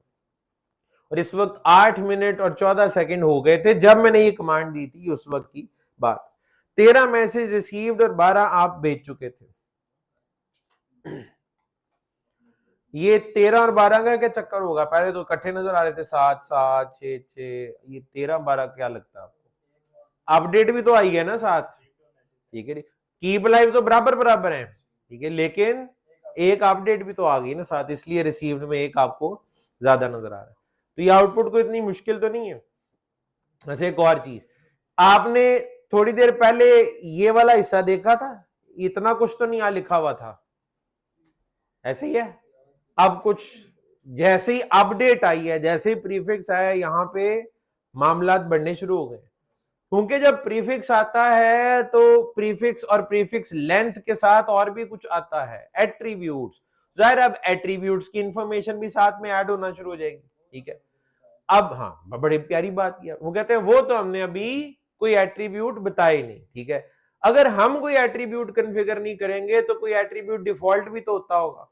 और इस वक्त 8 मिनट और 14 सेकंड हो गए थे जब मैंने ये कमांड दी थी, उस वक्त की बात। 13 मैसेज रिसीव्ड और 12 आप भेज चुके थे। ये 13 और 12 का क्या चक्कर होगा? पहले तो इकट्ठे नजर आ रहे थे, 7 7 6 6, ये 13 12 क्या लगता है आपको? अपडेट भी तो आई है ना साथ, ठीक है। कीप लाइव तो बराबर है, ठीक है, लेकिन एक अपडेट भी तो आ गई ना साथ, इसलिए रिसीव्ड में एक आपको ज्यादा नजर आ रहा है। तो ये आउटपुट को इतनी मुश्किल तो नहीं है। अच्छा, एक और चीज, आपने थोड़ी देर पहले ये वाला हिस्सा देखा था, इतना कुछ तो नहीं लिखा हुआ था, ऐसे ही है। अब कुछ जैसे ही अपडेट आई है, जैसे ही प्रीफिक्स आया, यहां पे मामलात बढ़ने शुरू हो गए। क्योंकि जब प्रीफिक्स आता है तो प्रीफिक्स और प्रीफिक्स लेंथ के साथ और भी कुछ आता है, एट्रीब्यूट्स। जाहिर, अब एट्रीब्यूट्स की इंफॉर्मेशन भी साथ में ऐड होना शुरू हो जाएगी, ठीक है। अब हाँ, बड़ी प्यारी बात किया, वो कहते हैं वो तो हमने अभी कोई एट्रीब्यूट बताए नहीं, ठीक है। अगर हम कोई एट्रीब्यूट कॉन्फ़िगर नहीं करेंगे तो कोई एट्रीब्यूट डिफॉल्ट भी तो होता होगा।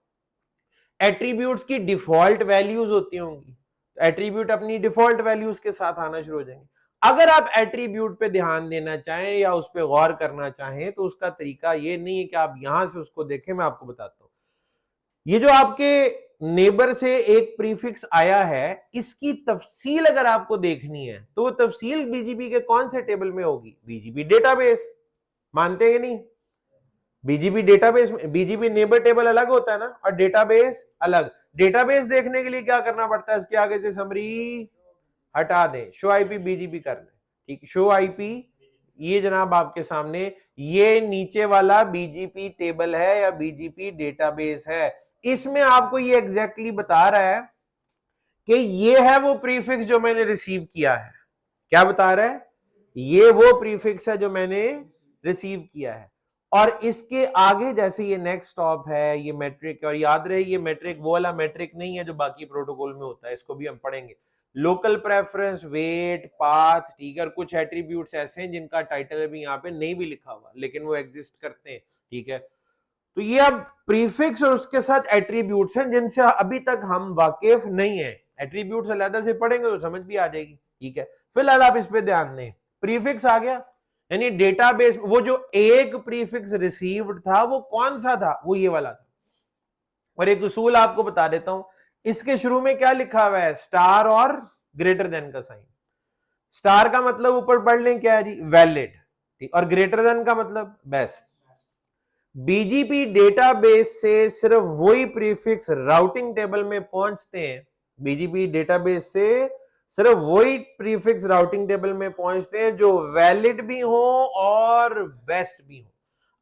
एट्रीब्यूट्स की डिफॉल्ट वैल्यूज होती होंगी, एट्रीब्यूट अपनी डिफॉल्ट वैल्यूज के साथ आना शुरू हो जाएंगे। अगर आप एट्रीब्यूट पे ध्यान देना चाहें या उस पर गौर करना चाहें तो उसका तरीका ये नहीं है कि आप यहां से उसको देखें, मैं आपको बताता हूं। ये जो आपके नेबर से एक प्रीफिक्स आया है, इसकी तफसील अगर आपको देखनी है तो वो तफसील बीजीपी के कौन से टेबल में होगी? BGP database. मानते हैं नहीं? बीजीपी डेटाबेस में बीजीपी नेबर टेबल अलग होता है ना, और डेटाबेस अलग। डेटाबेस देखने के लिए क्या करना पड़ता है? इसके आगे से समरी हटा दें, शो आईपी बीजीपी कर लें, ठीक। शो आईपी, ये जनाब आपके सामने ये नीचे वाला बीजीपी टेबल है या बीजीपी डेटाबेस है। इसमें आपको ये एग्जैक्टली बता रहा है कि ये है वो प्रीफिक्स जो मैंने रिसीव किया है। क्या बता रहा है? ये वो प्रीफिक्स है जो मैंने रिसीव किया है। और इसके आगे जैसे ये नेक्स्ट स्टॉप है, ये मैट्रिक, और याद रहे ये मैट्रिक वो वाला मैट्रिक नहीं है जो बाकी प्रोटोकॉल में होता है, इसको भी हम पढ़ेंगे। लोकल प्रेफरेंस, वेट, पाथ, ठीक है, और कुछ एट्रीब्यूट्स ऐसे हैं जिनका टाइटल अभी यहाँ पे नहीं भी लिखा हुआ लेकिन वो एग्जिस्ट करते हैं, ठीक है। तो ये अब प्रीफिक्स और उसके साथ एट्रीब्यूट्स हैं जिनसे अभी तक हम वाकिफ नहीं है। एट्रीब्यूट्स अलग से पढ़ेंगे तो समझ भी आ जाएगी, ठीक है। फिलहाल आप इस पे ध्यान दें। प्रीफिक्स आ गया, यानी डेटाबेस वो जो एक प्रीफिक्स रिसीव्ड था वो कौन सा था? वो ये वाला था। और एक उसूल आपको बता देता हूं, इसके शुरू में क्या लिखा हुआ है? स्टार और ग्रेटर देन का साइन। स्टार का मतलब ऊपर पढ़ लें क्या है जी? वैलिड, ठीक, और ग्रेटर देन का मतलब बेस्ट। बीजीपी डेटाबेस से सिर्फ वही प्रीफिक्स राउटिंग टेबल में पहुंचते हैं, बीजीपी डेटाबेस से सिर्फ वही प्रीफिक्स राउटिंग टेबल में पहुंचते हैं जो वैलिड भी हो और बेस्ट भी हो।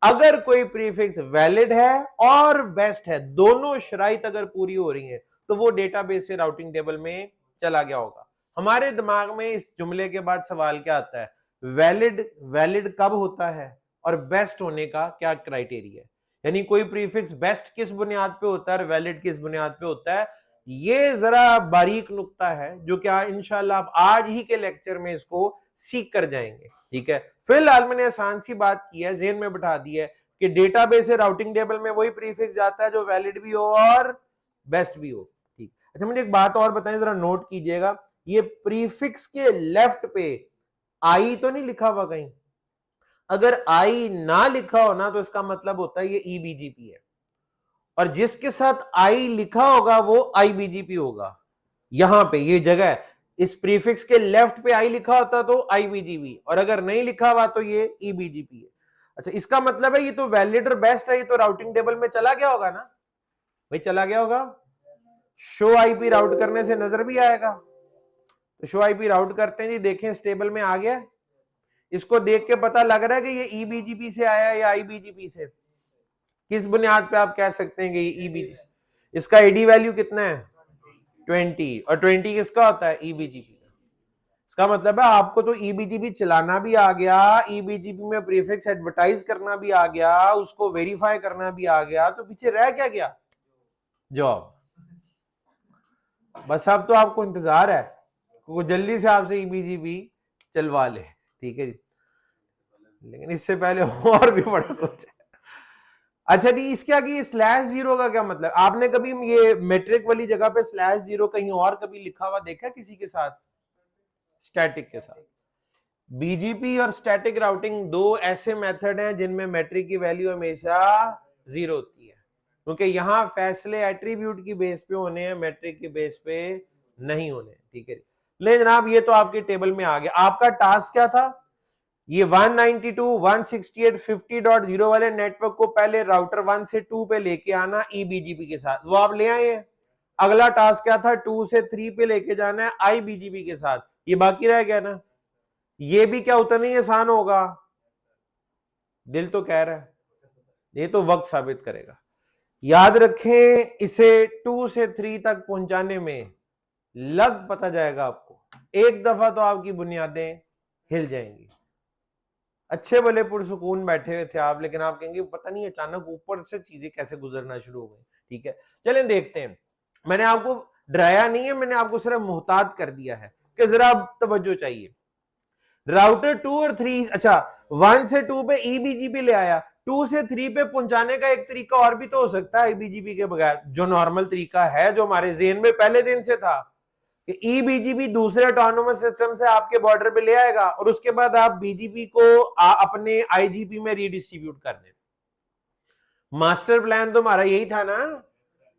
अगर कोई प्रीफिक्स वैलिड है और बेस्ट है, दोनों शराइत अगर पूरी हो रही है, तो वो डेटाबेस से राउटिंग टेबल में चला गया होगा। हमारे दिमाग में इस जुमले के बाद सवाल क्या आता है? वैलिड कब होता है और बेस्ट होने का क्या क्राइटेरिया है? यानी कोई प्रीफिक्स बेस्ट किस बुनियाद पे होता है और वैलिड किस बुनियाद पे होता है? ये जरा बारीक नुक्ता है जो क्या इंशाल्लाह आप आज ही के लेक्चर में इसको सीख कर जाएंगे, ठीक है। फिलहाल मैंने आसान सी बात की है, ज़हन में बिठा दी है कि डेटाबेस से राउटिंग टेबल में वही प्रीफिक्स जाता है जो वैलिड भी हो और बेस्ट भी हो, ठीक। अच्छा, मुझे एक बात और बताएं, जरा नोट कीजिएगा, ये प्रीफिक्स के लेफ्ट पे आई तो नहीं लिखा हुआ कहीं? अगर आई ना लिखा हो ना तो इसका मतलब होता है ये ईबीजीपी है, और जिसके साथ आई लिखा होगा वो आईबीजीपी होगा। यहां पे ये जगह है, इस प्रीफिक्स के लेफ्ट पे आई लिखा होता तो IBGP, और अगर नहीं लिखा हुआ तो ये EBGP है। अच्छा, इसका मतलब है ये तो वैलिड और बेस्ट है, ये तो राउटिंग टेबल में चला गया होगा ना भाई, चला गया होगा। शो आईपी राउट करने से नजर भी आएगा, तो शो आईपी राउट करते हैं जी, देखें इस टेबल में आ गया। इसको देख के पता लग रहा है कि ये EBGP से आया है या IBGP से। किस बुनियाद पे आप कह सकते हैं कि ये EBGP? इसका ID वैल्यू कितना है 20, और 20 किसका होता है EBGP का। इसका मतलब है आपको तो EBGP चलाना भी आ गया, EBGP में प्रीफिक्स एडवर्टाइज करना भी आ गया, उसको वेरीफाई करना भी आ गया, तो पीछे रह क्या गया? जॉब। बस अब तो आपको इंतजार है वो जल्दी से आपसे EBGP चलवा ले, ठीक है जी। लेकिन इससे पहले और भी बड़ा कुछ है। अच्छा जी, इसके आगे स्लैश जीरो का क्या मतलब? आपने कभी ये मेट्रिक वाली जगह पे स्लैश जीरो कहीं और कभी लिखा हुआ देखा किसी के साथ? स्टैटिक के साथ। BGP और स्टैटिक राउटिंग दो ऐसे मेथड हैं जिनमें मेट्रिक की वैल्यू हमेशा जीरो होती है, क्योंकि यहां फैसले एट्रीब्यूट की बेस पे होने हैं, मेट्रिक की बेस पे नहीं होने, ठीक है। ले जनाब, ये तो आपके टेबल में आ गया। आपका टास्क क्या था? ये 192.168.50.0 वाले नेटवर्क को पहले राउटर 1 से 2 पे लेके आना EBGP के साथ, वो आप ले आए हैं। अगला टास्क क्या था? 2 से 3 पे लेके जाना है IBGP के साथ, ये बाकी रह गया ना। ये भी क्या उतना ही आसान होगा? दिल तो कह रहा है, ये तो वक्त साबित करेगा। याद रखें, इसे 2 से 3 तक पहुंचाने में लग पता जाएगा आपको, एक दफा तो आपकी बुनियादें हिल जाएंगी। अच्छे भले पुरसुकून बैठे हुए थे आप, लेकिन आप कहेंगे पता नहीं अचानक ऊपर से चीजें कैसे गुजरना शुरू हो गई, ठीक है। चलें देखते हैं। मैंने आपको डराया नहीं है, मैंने आपको सिर्फ मुहतात कर दिया है कि जरा तवज्जो चाहिए। राउटर 2 और 3, अच्छा 1 से 2 पे EBGP ले आया, 2 से 3 पे पहुंचाने का एक तरीका और भी तो हो सकता है IBGP के बगैर, जो नॉर्मल तरीका है, जो हमारे जेन में पहले दिन से था कि EBGP दूसरे ऑटोनोमस सिस्टम से आपके बॉर्डर पे ले आएगा और उसके बाद आप BGP को अपने IGP में रीडिस्ट्रीब्यूट कर दें। मास्टर प्लान तो हमारा यही था ना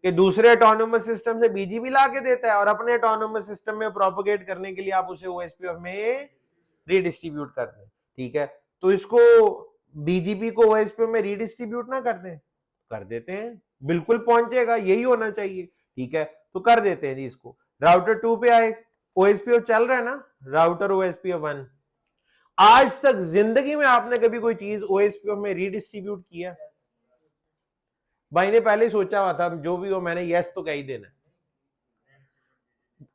कि दूसरे ऑटोनोमस सिस्टम से BGP ला के देता है और अपने ऑटोनोमस सिस्टम में प्रोपोगेट करने के लिए आप उसे OSPF में रीडिस्ट्रीब्यूट कर दें, ठीक है। तो इसको BGP को OSPF में रीडिस्ट्रीब्यूट ना कर दें, कर देते हैं, बिल्कुल पहुंचेगा, यही होना चाहिए, ठीक है। तो कर देते हैं जी इसको। राउटर 2 पे आए, OSPF चल रहा है ना, राउटर OSPF 1। आज तक जिंदगी में आपने कभी कोई चीज OSPF में रीडिस्ट्रीब्यूट किया? भाई ने पहले ही सोचा हुआ था जो भी हो मैंने यस तो कह ही देना।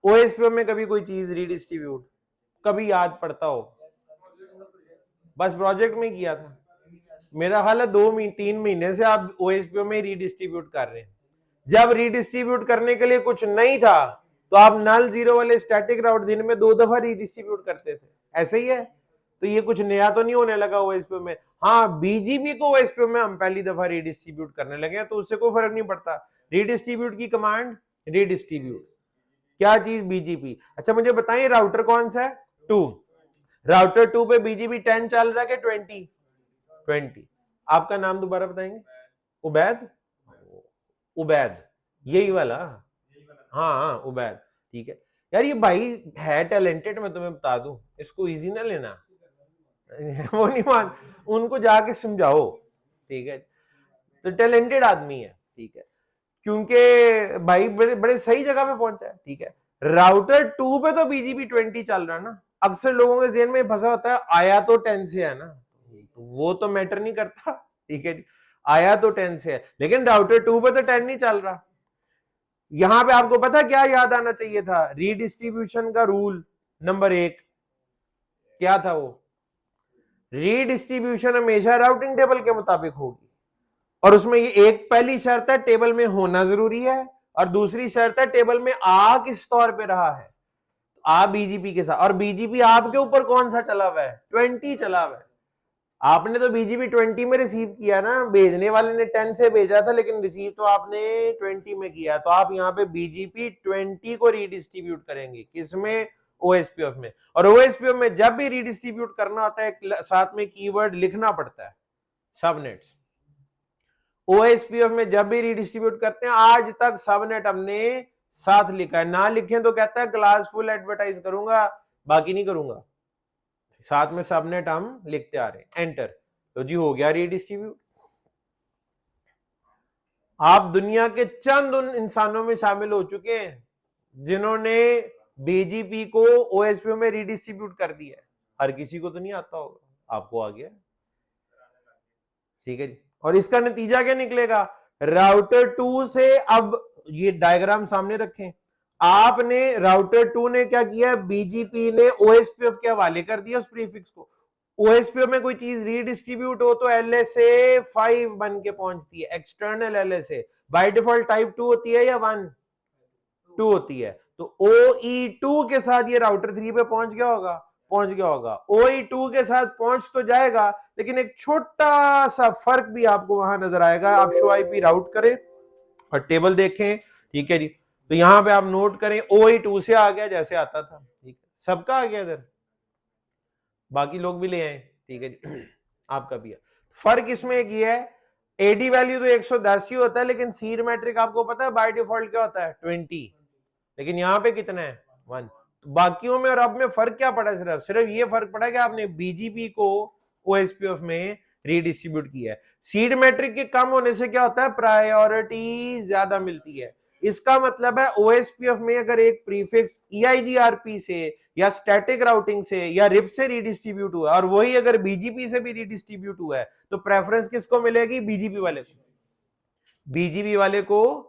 OSPF में कभी कोई चीज रीडिस्ट्रीब्यूट कभी याद पड़ता हो? बस प्रोजेक्ट में किया था। मेरा ख्याल है 2-3 महीने से आप OSPF में रीडिस्ट्रीब्यूट कर रहे हैं। जब रीडिस्ट्रीब्यूट करने के लिए कुछ नहीं था तो आप नल जीरो वाले स्टैटिक राउट दिन में 2 दफा रीडिस्ट्रीब्यूट करते थे, ऐसे ही है। तो ये कुछ नया तो नहीं होने लगा OSPF में। हाँ, BGP को OSPF में हम पहली दफा रीडिस्ट्रीब्यूट करने लगे हैं, तो उससे कोई फर्क नहीं पड़ता। रीडिस्ट्रीब्यूट की कमांड रीडिस्ट्रीब्यूट, क्या चीज? BGP। अच्छा मुझे बताइए राउटर कौन सा है? 2। राउटर 2 पे BGP 10 चल रहा है कि 20? आपका नाम दोबारा बताएंगे? उबैद, उबैद, यही वाला? हाँ उबैद, ठीक है। यार ये भाई है टैलेंटेड, मैं तुम्हें बता दूं, इसको इजी ना लेना। वो नहीं मान, उनको जाके समझाओ, ठीक है। तो टैलेंटेड आदमी है, ठीक है, क्योंकि भाई बड़े बड़े सही जगह पे पहुंचा है, ठीक है। राउटर 2 पे तो BGP 20 चल रहा है ना। अक्सर लोगों के जेहन में फंसा होता है आया तो 10 से है ना, तो वो तो मैटर नहीं करता, ठीक है। आया तो 10 से है, लेकिन राउटर 2 पे तो 10 नहीं चल रहा। यहां पे आपको पता क्या याद आना चाहिए था? रीडिस्ट्रीब्यूशन का रूल नंबर 1 क्या था? वो रीडिस्ट्रीब्यूशन हमेशा राउटिंग टेबल के मुताबिक होगी, और उसमें ये एक पहली शर्त है टेबल में होना जरूरी है, और दूसरी शर्त है टेबल में आ किस तौर पे रहा है। आ BGP के साथ, और BGP आपके ऊपर कौन सा चला हुआ है? 20 चला हुआ है। आपने तो BGP 20 में रिसीव किया ना, भेजने वाले ने 10 से भेजा था, लेकिन रिसीव तो आपने 20 में किया। तो आप यहाँ पे BGP 20 को रीडिस्ट्रीब्यूट करेंगे, किसमें? OSPF में। और OSPF में जब भी रीडिस्ट्रीब्यूट करना होता है साथ में कीवर्ड लिखना पड़ता है, सबनेट्स। OSPF में जब भी रीडिस्ट्रीब्यूट करते हैं, आज तक सबनेट हमने साथ लिखा है, ना लिखें तो कहता है क्लास फुल एडवर्टाइज करूंगा, बाकी नहीं करूंगा। साथ में सबनेट हम लिखते आ रहे हैं, एंटर। तो जी हो गया रीडिस्ट्रीब्यूट। आप दुनिया के चंद उन इंसानों में शामिल हो चुके हैं जिन्होंने बीजीपी को ओएसपीओ में रीडिस्ट्रीब्यूट कर दिया है। हर किसी को तो नहीं आता होगा, आपको आ गया, ठीक है जी। और इसका नतीजा क्या निकलेगा, राउटर 2 से, अब ये डायग्राम सामने रखें, आपने राउटर 2 ने क्या किया, बीजीपी ने ओएसपीएफ के हवाले कर दिया उस प्रीफिक्स को। ओएसपीएफ में कोई चीज रीडिस्ट्रीब्यूट हो तो एलएसए 5 बन के पहुंचती है, external LSA by default type 2 होती है या 1 2 होती है। तो OE2 के साथ ये राउटर 3 पे पहुंच गया होगा। OE2 के साथ पहुंच तो जाएगा, लेकिन एक छोटा सा फर्क भी आपको वहां नजर आएगा। आप शो आईपी राउट करें और टेबल देखें, ठीक है जी, तो यहां पे आप नोट करें OE2 से आ गया जैसे आता था, ठीक है, सबका आ गया इधर, बाकी लोग भी ले आए, ठीक है जी, आपका भी है। फर्क इसमें एक ये है, एडी वैल्यू तो 110 ही होता है, लेकिन सीड मैट्रिक आपको पता है बाय डिफॉल्ट क्या होता है 20, लेकिन यहां पे कितना है 1। तो बाकियों में और अब में फर्क क्या पड़ा, सिर्फ ये फर्क पड़ा कि आपने बीजीपी को ओएसपीएफ में रीडिस्ट्रीब्यूट किया है। सीड मैट्रिक के कम होने से क्या होता है, प्रायोरिटी ज्यादा मिलती है। इसका मतलब है ओएसपीएफ में अगर एक प्रीफिक्स EIGRP से या स्टैटिक राउटिंग से या रिप से रीडिस्ट्रीब्यूट हुआ और वही अगर बीजीपी से भी रीडिस्ट्रीब्यूट हुआ है तो प्रेफरेंस किसको मिलेगी, बीजीपी वाले को, बीजीपी वाले को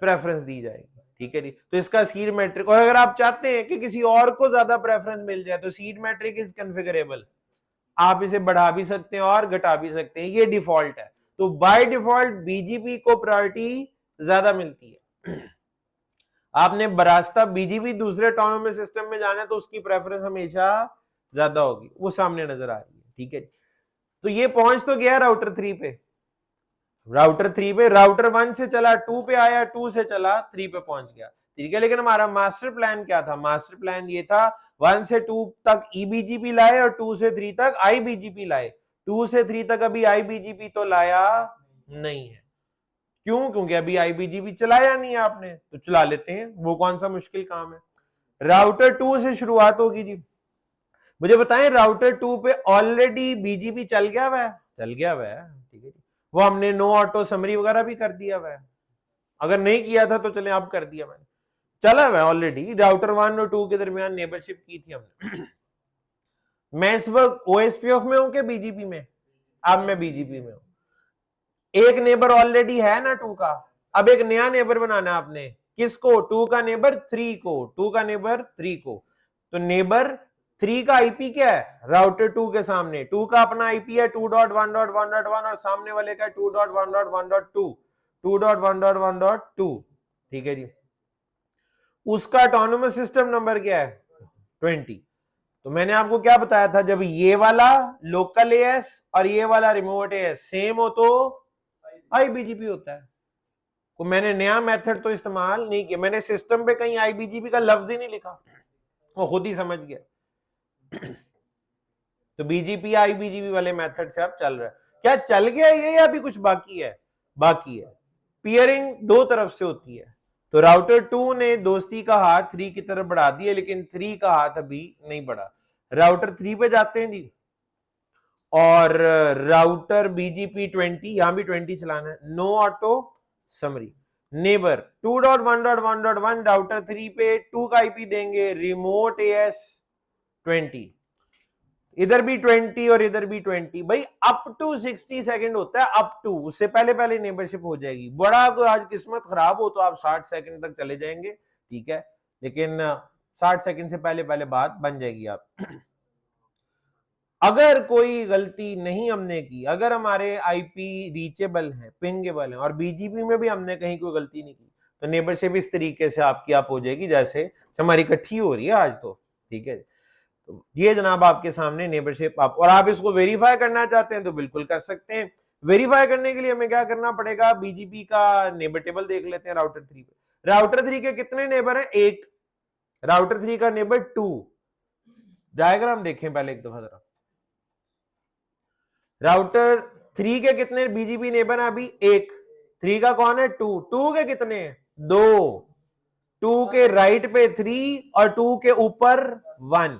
प्रेफरेंस दी जाएगी, ठीक है जी। तो इसका सीड मैट्रिक, और अगर आप चाहते हैं कि किसी और को ज्यादा प्रेफरेंस मिल जाए तो सीड मैट्रिक इज कॉन्फ़िगरेबल, आप इसे बढ़ा भी सकते हैं और घटा भी सकते हैं, ये डिफॉल्ट है। तो बाय डिफॉल्ट बीजीपी को प्रायोरिटी ज्यादा मिलती है। आपने बरास्ता बीजीपी दूसरे ऑटोनोमस सिस्टम में जाना है तो उसकी प्रेफरेंस हमेशा ज्यादा होगी, वो सामने नजर आ रही है, ठीक है। तो ये पहुंच तो गया राउटर 3 पे, राउटर 1 से चला 2 पे आया, 2 से चला 3 पे पहुंच गया, ठीक है। लेकिन हमारा मास्टर प्लान क्या था, मास्टर प्लान ये था 1 से 2 तक EBGP लाए और 2 से 3 तक IBGP लाए। 2 से 3 तक अभी IBGP तो लाया नहीं है, क्यों, क्योंकि अभी IBGP चलाया नहीं है आपने, तो चला लेते हैं, वो कौन सा मुश्किल काम है। राउटर 2 से शुरुआत होगी जी, मुझे बताएं राउटर 2 पे ऑलरेडी बीजीपी चल गया हुआ है, ठीक है, वो हमने नो ऑटो समरी वगैरह भी कर दिया हुआ है, अगर नहीं किया था तो चले आप कर दिया, मैंने चला हुआ है ऑलरेडी। राउटर 1 और 2 के दरमियान नेबरशिप की थी हमने। मैं इस वक्त OSPF में हूं कि बीजीपी में, अब मैं बीजीपी में हूं। एक नेबर ऑलरेडी है ना 2 का, अब एक नया नेबर बनाना आपने, किसको, 2 का नेबर 3 को, 2 का नेबर 3 को। तो नेबर 3 का आईपी क्या है, राउटर 2 के सामने 2 का अपना आईपी है 2.1.1.1 और सामने वाले का 2.1.1.2, 2.1.1.2, ठीक है जी। उसका ऑटोनोमस सिस्टम नंबर क्या है 20। तो मैंने आपको क्या बताया था, जब ये वाला लोकल एएस और ये वाला रिमोट एएस सेम हो तो IBGP होता है। तो मैंने नया मेथड तो इस्तेमाल नहीं किया, मैंने सिस्टम पे कहीं IBGP का लफ्ज ही नहीं लिखा, वो खुद ही समझ गया। तो BGP IBGP वाले मेथड से अब चल रहा है, क्या चल गया ये या अभी कुछ बाकी है, बाकी है। पियरिंग दो तरफ से होती है, तो राउटर 2 ने दोस्ती का हाथ 3 की तरफ बढ़ा दिया, लेकिन 3 का हाथ अभी नहीं बढ़ा। राउटर 3 पे जाते हैं जी, और राउटर BGP 20, यहां भी 20 चलाना है, no auto summary. Neighbour 2.1.1.1 router 3 पे 2 का आईपी देंगे, रिमोट एएस 20, इधर भी 20 और इधर भी 20, भाई अप टू 60 सेकंड होता है, अप टू, उससे पहले पहले नेबरशिप हो जाएगी। बड़ा कोई आज किस्मत खराब हो तो आप 60 सेकंड तक चले जाएंगे, ठीक है, लेकिन 60 सेकंड से पहले पहले बात बन जाएगी आप। अगर कोई गलती नहीं हमने की, अगर हमारे आईपी रीचेबल है, पिंगेबल है, और बीजीपी में भी हमने कहीं कोई गलती नहीं की, तो नेबरशिप इस तरीके से आपकी आप हो जाएगी जैसे हमारी इकट्ठी हो रही है आज, तो ठीक है। तो ये जनाब आपके सामने नेबरशिप आप, और आप इसको वेरीफाई करना चाहते हैं तो बिल्कुल कर सकते हैं। वेरीफाई करने के लिए हमें क्या करना पड़ेगा, बीजीपी का नेबर टेबल देख लेते हैं राउटर 3 पे। राउटर 3 के कितने नेबर हैं, एक। राउटर 3 का नेबर 2, डायग्राम देखें पहले एक दफा जरा। राउटर 3 के कितने बीजीपी नेबर हैं अभी, एक। 3 का कौन है, 2, 2 के कितने हैं, 2, 2 के राइट पे 3 और 2 के ऊपर 1।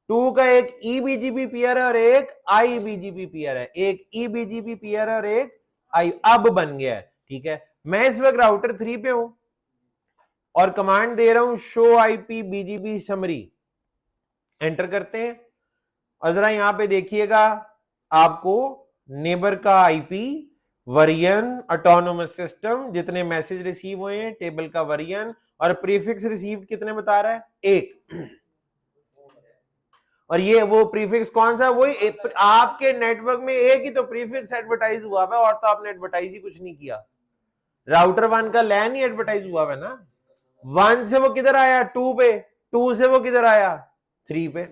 2 का एक ईबीजीपी पेयर है और एक आईबीजीपी पेयर है, एक ईबीजीपी पेयर है और एक आई। अब बन गया है, ठीक है। मैं इस वक्त राउटर 3 पे हूं और कमांड दे रहा हूं show IP BGP summary. Enter करते हैं और जरा यहां पे देखिएगा, आपको नेबर का आईपी, वेरिएंट, ऑटोनोमस सिस्टम, जितने मैसेज रिसीव हुए हैं, टेबल का वेरिएंट और प्रीफिक्स रिसीव कितने बता रहा है, 1। और ये वो प्रीफिक्स कौन सा, वही आपके नेटवर्क में एक ही तो प्रीफिक्स एडवर्टाइज हुआ है, और तो आपने एडवर्टाइज ही कुछ नहीं किया। राउटर 1 का लैन ही एडवर्टाइज हुआ है ना। 1 से वो किधर आया, 2 पे, 2 से वो किधर आया, 3 पे।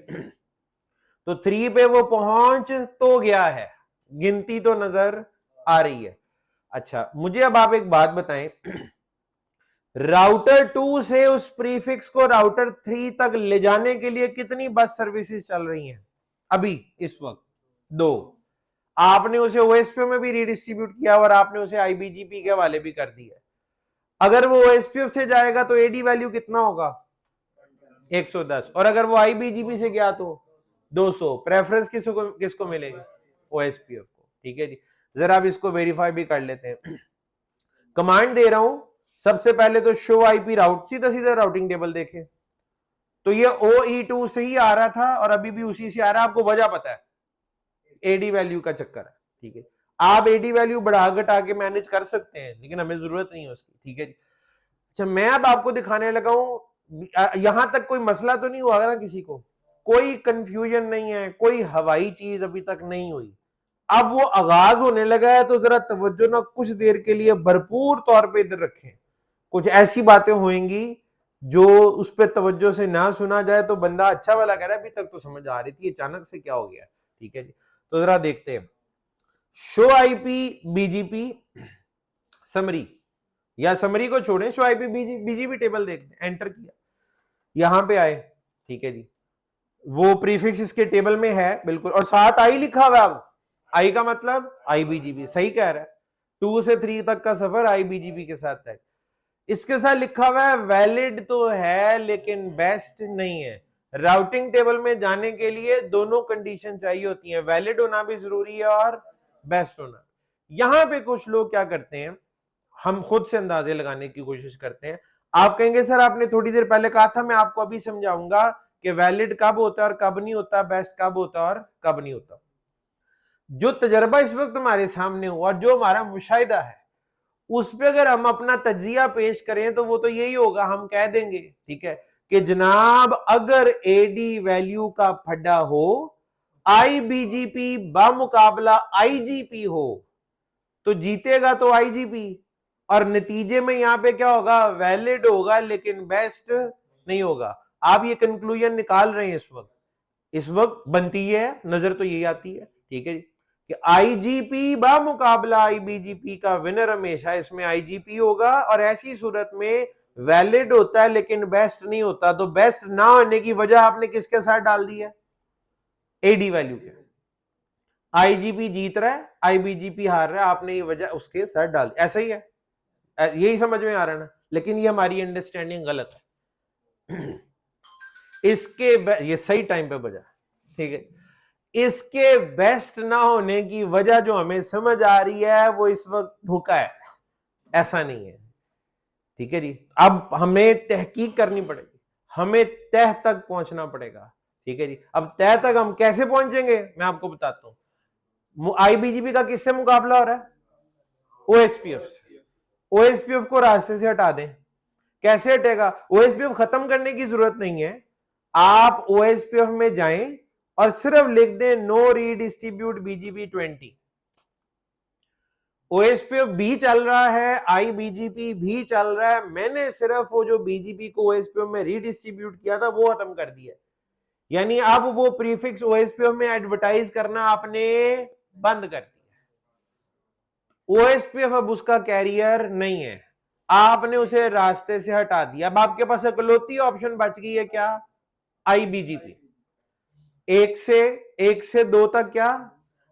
तो 3 पे वो पहुंच तो गया है, गिनती तो नजर आ रही है। अच्छा, मुझे अब आप एक बात बताएं, राउटर 2 से उस प्रीफिक्स को राउटर 3 तक ले जाने के लिए कितनी बस सर्विसेज चल रही हैं अभी इस वक्त, 2। आपने उसे ओएसपीएफ में भी रीडिस्ट्रीब्यूट किया और आपने उसे आईबीजीपी के हवाले भी कर दिया। अगर वो ओएसपीएफ से जाएगा तो एडी वैल्यू कितना होगा, 110, और अगर वो आईबीजीपी से गया तो 200। प्रेफरेंस किसको मिलेगी, ओएसपीएफ को, ठीक है जी। जरा अब इसको वेरीफाई भी कर लेते हैं। कमांड दे रहा हूं, सबसे पहले तो शो आईपी राउट, सीधा सीधा राउटिंग टेबल देखें तो ये OE2 से ही आ रहा था और अभी भी उसी से आ रहा है। आपको वजह पता है, एडी वैल्यू का चक्कर है, ठीक है। आप एडी वैल्यू बढ़ा घटा के मैनेज कर सकते हैं, लेकिन हमें जरूरत नहीं है उसकी, ठीक है जी। अच्छा, मैं अब आपको दिखाने लगा हूं, यहां तक कोई मसला तो नहीं हुआ ना किसी को, कोई कंफ्यूजन नहीं है, कोई हवाई चीज अभी तक नहीं हुई। अब वो आगाज होने लगा है, तो जरा तवज्जो ना कुछ देर के लिए भरपूर तौर पे इधर रखें। कुछ ऐसी बातें होंगी जो उस पर तवज्जो से ना सुना जाए तो बंदा अच्छा वाला कह रहा है अभी तक तो समझ आ रही थी, अचानक से क्या हो गया, ठीक है जी। तो जरा देखते हैं, शो आईपी बीजीपी समरी, या समरी को छोड़ें, शो आईपी बीजीपी टेबल देखते हैं। एंटर किया, यहां पे आए, ठीक है जी। वो प्रीफिक्स इसके टेबल में है बिल्कुल, और साथ आई लिखा हुआ है। अब आई का मतलब आईबीजीपी, सही कह रहा है। 2 से 3 तक का सफर आईबीजीपी के साथ है। इसके साथ लिखा हुआ है वैलिड तो है लेकिन बेस्ट नहीं है। राउटिंग टेबल में जाने के लिए दोनों कंडीशन चाहिए होती हैं, वैलिड होना भी जरूरी है और बेस्ट होना। यहां पे कुछ लोग क्या करते हैं, हम खुद से अंदाजे लगाने की कोशिश करते हैं। आप कहेंगे सर आपने थोड़ी देर पहले कहा था, मैं आपको अभी समझाऊंगा कि वैलिड कब होता है और कब नहीं होता, बेस्ट कब होता है और कब नहीं होता। जो तजर्बा इस वक्त हमारे सामने हुआ और जो हमारा मुशाहिदा है, उस पे अगर हम अपना तजिया पेश करें तो वो तो यही होगा, हम कह देंगे, ठीक है, कि जनाब अगर एडी वैल्यू का फड्डा हो, आईबीजीपी बामुकाबला आईजीपी हो, तो जीतेगा तो आईजीपी, और नतीजे में यहां पे क्या होगा, वैलिड होगा लेकिन बेस्ट नहीं होगा। आप ये कंक्लूजन निकाल रहे हैं इस वक्त बनती है, नजर तो यही आती है, ठीक है जी, कि आईजीपी बा मुकाबला आईबीजीपी का विनर हमेशा इसमें आईजीपी होगा, और ऐसी सूरत में वैलिड होता है लेकिन बेस्ट नहीं होता। तो बेस्ट ना होने की वजह आपने किसके साथ डाल दी है, एडी वैल्यू के। आईजीपी जीत रहा है, आईबीजीपी हार रहा है, आपने ये वजह उसके साथ डाल दी। ऐसा ही है, यही समझ में आ रहा है ना, लेकिन ये हमारी अंडरस्टैंडिंग गलत है। इसके ये सही टाइम पे बजा, ठीक है। इसके बेस्ट ना होने की वजह जो हमें समझ आ रही है वो इस वक्त धोखा है, ऐसा नहीं है, ठीक है जी। अब हमें तहकीक करनी पड़ेगी, हमें तह तक पहुंचना पड़ेगा, ठीक है जी। अब तह तक हम कैसे पहुंचेंगे मैं आपको बताता हूं। आईबीजीपी का किससे मुकाबला हो रहा है, ओएसपीएफ से। ओएसपीएफ को रास्ते से हटा दें, कैसे हटेगा, ओएसपीएफ खत्म करने की जरूरत नहीं है। आप ओएसपीएफ में जाएं और सिर्फ लिख दें नो रीडिस्ट्रीब्यूट बीजीपी 20। ओएसपीएफ भी चल रहा है, आईबीजीपी भी चल रहा है, मैंने सिर्फ वो जो बीजीपी को ओएसपीएफ में रीडिस्ट्रीब्यूट किया था वो खत्म कर दिया। यानी अब वो प्रीफिक्स ओएसपीएफ में एडवर्टाइज करना आपने बंद कर दिया। ओएसपीएफ अब उसका कैरियर नहीं है, आपने उसे रास्ते से हटा दिया। अब आपके पास इकलौती ऑप्शन बच गई है क्या, आईबीजीपी। 1 से 2 तक क्या,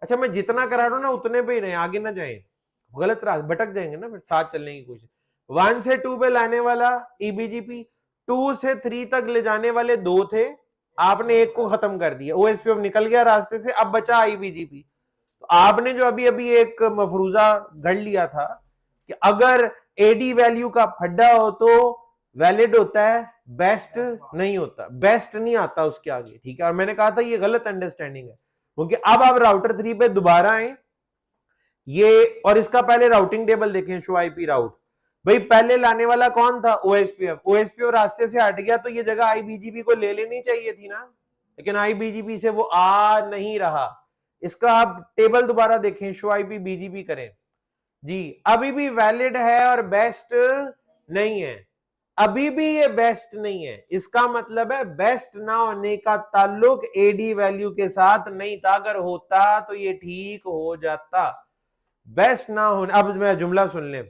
अच्छा मैं जितना करा रहा हूं ना उतने पे ही रहे, आगे ना जाए, गलत रास्ते भटक जाएंगे ना, फिर साथ चलने की कोशिश। 1 से 2 पे लाने वाला EBGP, 2 से 3 तक ले जाने वाले 2 थे, आपने एक को खत्म कर दिया, OSPF निकल गया रास्ते से, अब बचा IBGP। तो आपने जो अभी अभी एक मफरूजा गढ़ लिया था कि अगर AD वैल्यू का फड्डा हो तो वैलिड होता है, बेस्ट नहीं होता, बेस्ट नहीं आता उसके आगे, ठीक है। और मैंने कहा था ये गलत अंडरस्टैंडिंग है, क्योंकि अब आप राउटर 3 पे दोबारा आए, ये और इसका पहले राउटिंग टेबल देखें, शो IP राउट, भाई पहले लाने वाला कौन था? OSPF रास्ते से हट गया तो ये जगह IBGP को ले लेनी चाहिए थी ना, लेकिन IBGP से वो आ नहीं रहा। इसका आप टेबल दोबारा देखें, शो IP BGP करें जी, अभी भी वैलिड है और बेस्ट नहीं है, अभी भी ये बेस्ट नहीं है। इसका मतलब है बेस्ट ना होने का ताल्लुक AD वैल्यू के साथ नहीं था, अगर होता तो ये ठीक हो जाता। बेस्ट ना होने, अब मैं जुमला सुन ले,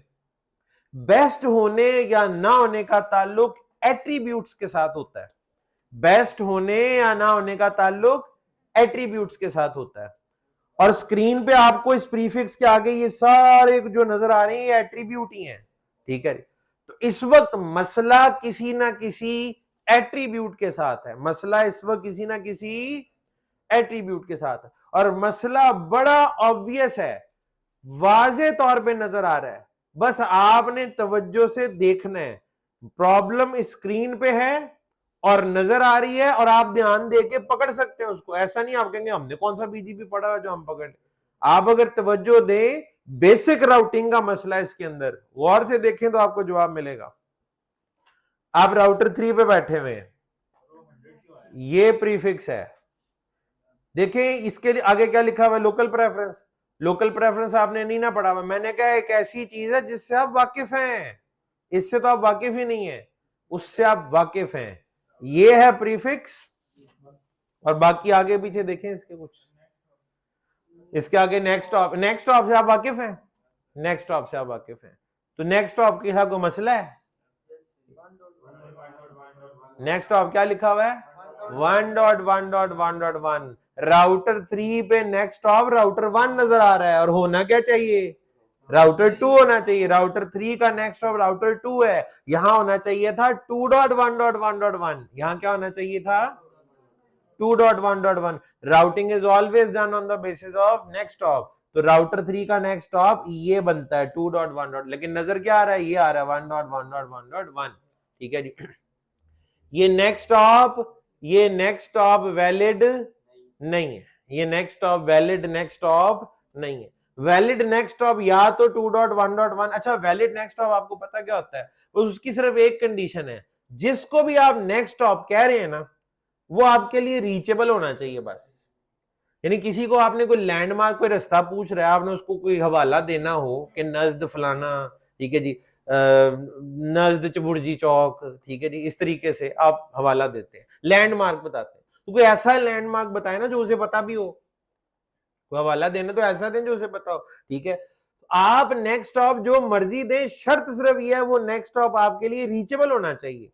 बेस्ट होने या ना होने का ताल्लुक एट्रीब्यूट्स के साथ होता है, बेस्ट होने या ना होने का ताल्लुक एट्रीब्यूट्स के साथ होता है। और स्क्रीन पे आपको इस प्रीफिक्स के आगे ये सारे जो नजर आ रहे हैं ये एट्रीब्यूट ही हैं, ठीक है। तो इस वक्त मसला किसी ना किसी एट्रीब्यूट के साथ है, मसला इस वक्त किसी ना किसी एट्रीब्यूट के साथ है, और मसला बड़ा ऑब्वियस है, वाजे तौर पे नजर आ रहा है, बस आपने तवज्जो से देखना है। प्रॉब्लम स्क्रीन पे है और नजर आ रही है और आप ध्यान दे के पकड़ सकते हैं उसको, ऐसा नहीं आप कहेंगे हमने कौन सा BGP पढ़ा है जो हम पकड़। आप अगर तवज्जो दें, बेसिक राउटिंग का मसला इसके अंदर, गौर से देखें तो आपको जवाब मिलेगा। आप राउटर 3 पे बैठे हुए हैं, ये प्रीफिक्स है, देखें इसके लिए आगे क्या लिखा हुआ है, लोकल प्रेफरेंस। लोकल प्रेफरेंस आपने नहीं ना पढ़ा हुआ, मैंने कहा एक ऐसी चीज है जिससे आप वाकिफ हैं, इससे तो आप वाकिफ ही नहीं है, उससे आप वाकिफ हैं, ये है प्रीफिक्स। और बाकी आगे पीछे देखें इसके कुछ, इसके आगे नेक्स्ट ऑप से आप वाकिफ हैं, नेक्स्ट ऑप से आप वाकिफ हैं, तो नेक्स्ट ऑप के साथ कोई मसला है? नेक्स्ट ऑप क्या लिखा हुआ है? 1.1.1.1। राउटर 3 पे नेक्स्ट ऑप राउटर 1 नजर आ रहा है, और होना क्या चाहिए? राउटर 2 होना चाहिए। राउटर 3 का नेक्स्ट ऑप राउटर 2 है, यहां होना चाहिए था 2.1.1.1, यहां क्या होना चाहिए था? 2.1.1। Routing is always done on the basis of next op, तो राउटर 3 का नेक्स्ट ऑप ये बनता है 2.1. लेकिन नजर क्या आ रहा है? ये आ रहा है 1.1.1.1, ठीक है जी। ये नेक्स्ट ऑप वैलिड नहीं है, ये next op valid next op नहीं है। वैलिड नेक्स्ट ऑप या तो 2.1.1। अच्छा, वैलिड नेक्स्ट ऑप आपको पता क्या होता है? उसकी सिर्फ एक कंडीशन है, जिसको भी आप नेक्स्ट ऑप कह रहे हैं ना, वो आपके लिए रीचेबल होना चाहिए बस। यानी किसी को आपने कोई लैंडमार्क, कोई रास्ता पूछ रहा है, आपने उसको कोई हवाला देना हो कि नजद फलाना, ठीक है जी, नजद चबुर्जी चौक, ठीक है जी, इस तरीके से आप हवाला देते हैं, लैंडमार्क बताते हैं, तो कोई ऐसा लैंडमार्क बताए ना जो उसे पता भी हो, कोई हवाला देना तो ऐसा दें जो उसे पता हो, ठीक है। आप नेक्स्ट ऑप जो मर्जी दें, शर्त सिर्फ यह है वो नेक्स्ट ऑप आपके लिए रीचेबल होना चाहिए।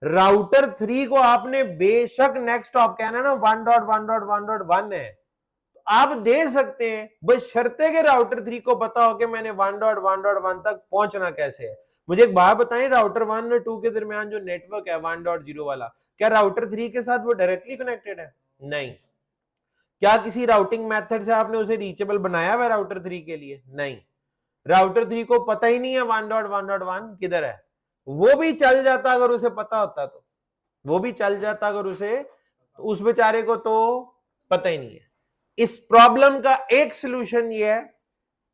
राउटर 3 को आपने बेशक नेक्स्ट ऑप कहना ना 1.1.1.1 है, आप दे सकते हैं, बस शर्ते के राउटर 3 को पता हो कि मैंने 1.1.1 तक पहुंचना कैसे है। मुझे एक बात बताएं, राउटर 1 और 2 के दरमियान जो नेटवर्क है 1.0 वाला, क्या राउटर 3 के साथ वो डायरेक्टली कनेक्टेड है? नहीं। क्या किसी राउटिंग मेथड से आपने उसे रीचेबल बनाया हुआ राउटर 3 के लिए? नहीं। राउटर 3 को पता ही नहीं है 1.1.1 किधर है, वो भी चल जाता अगर उसे पता होता, तो वो भी चल जाता अगर उसे, तो उस बेचारे को तो पता ही नहीं है। इस प्रॉब्लम का एक सलूशन ये है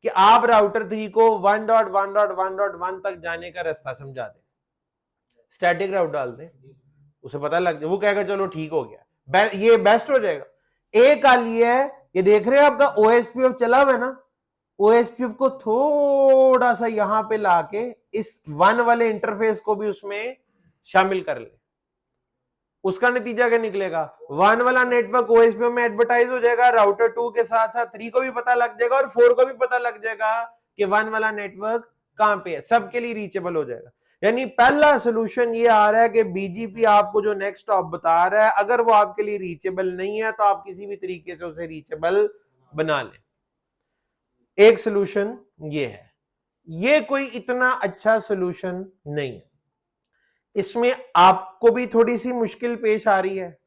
कि आप राउटर 3 को 1.1.1.1 तक जाने का रास्ता समझा दें, स्टैटिक राउट डाल दें, उसे पता लग जाए, वो कहेगा चलो ठीक हो गया, ये बेस्ट हो जाएगा। एक हाल ये है, ये देख रहे हैं आपका OSPF चला हुआ है ना, OSPF को थोड़ा सा यहां पे लाके इस 1 वाले इंटरफेस को भी उसमें शामिल कर ले, उसका नतीजा क्या निकलेगा? 1 वाला नेटवर्क OSPF में एडवर्टाइज हो जाएगा, राउटर 2 के साथ साथ 3 को भी पता लग जाएगा और 4 को भी पता लग जाएगा कि 1 वाला नेटवर्क कहां पे है, सबके लिए रीचेबल हो जाएगा। यानी पहला सोल्यूशन ये आ रहा है कि BGP आपको जो नेक्स्ट ऑप बता रहा है, अगर वो आपके लिए रीचेबल नहीं है तो आप किसी भी तरीके से उसे रीचेबल बना लें। एक सोल्यूशन ये है। ये कोई इतना अच्छा सोल्यूशन नहीं है। इसमें आपको भी थोड़ी सी मुश्किल पेश आ रही है।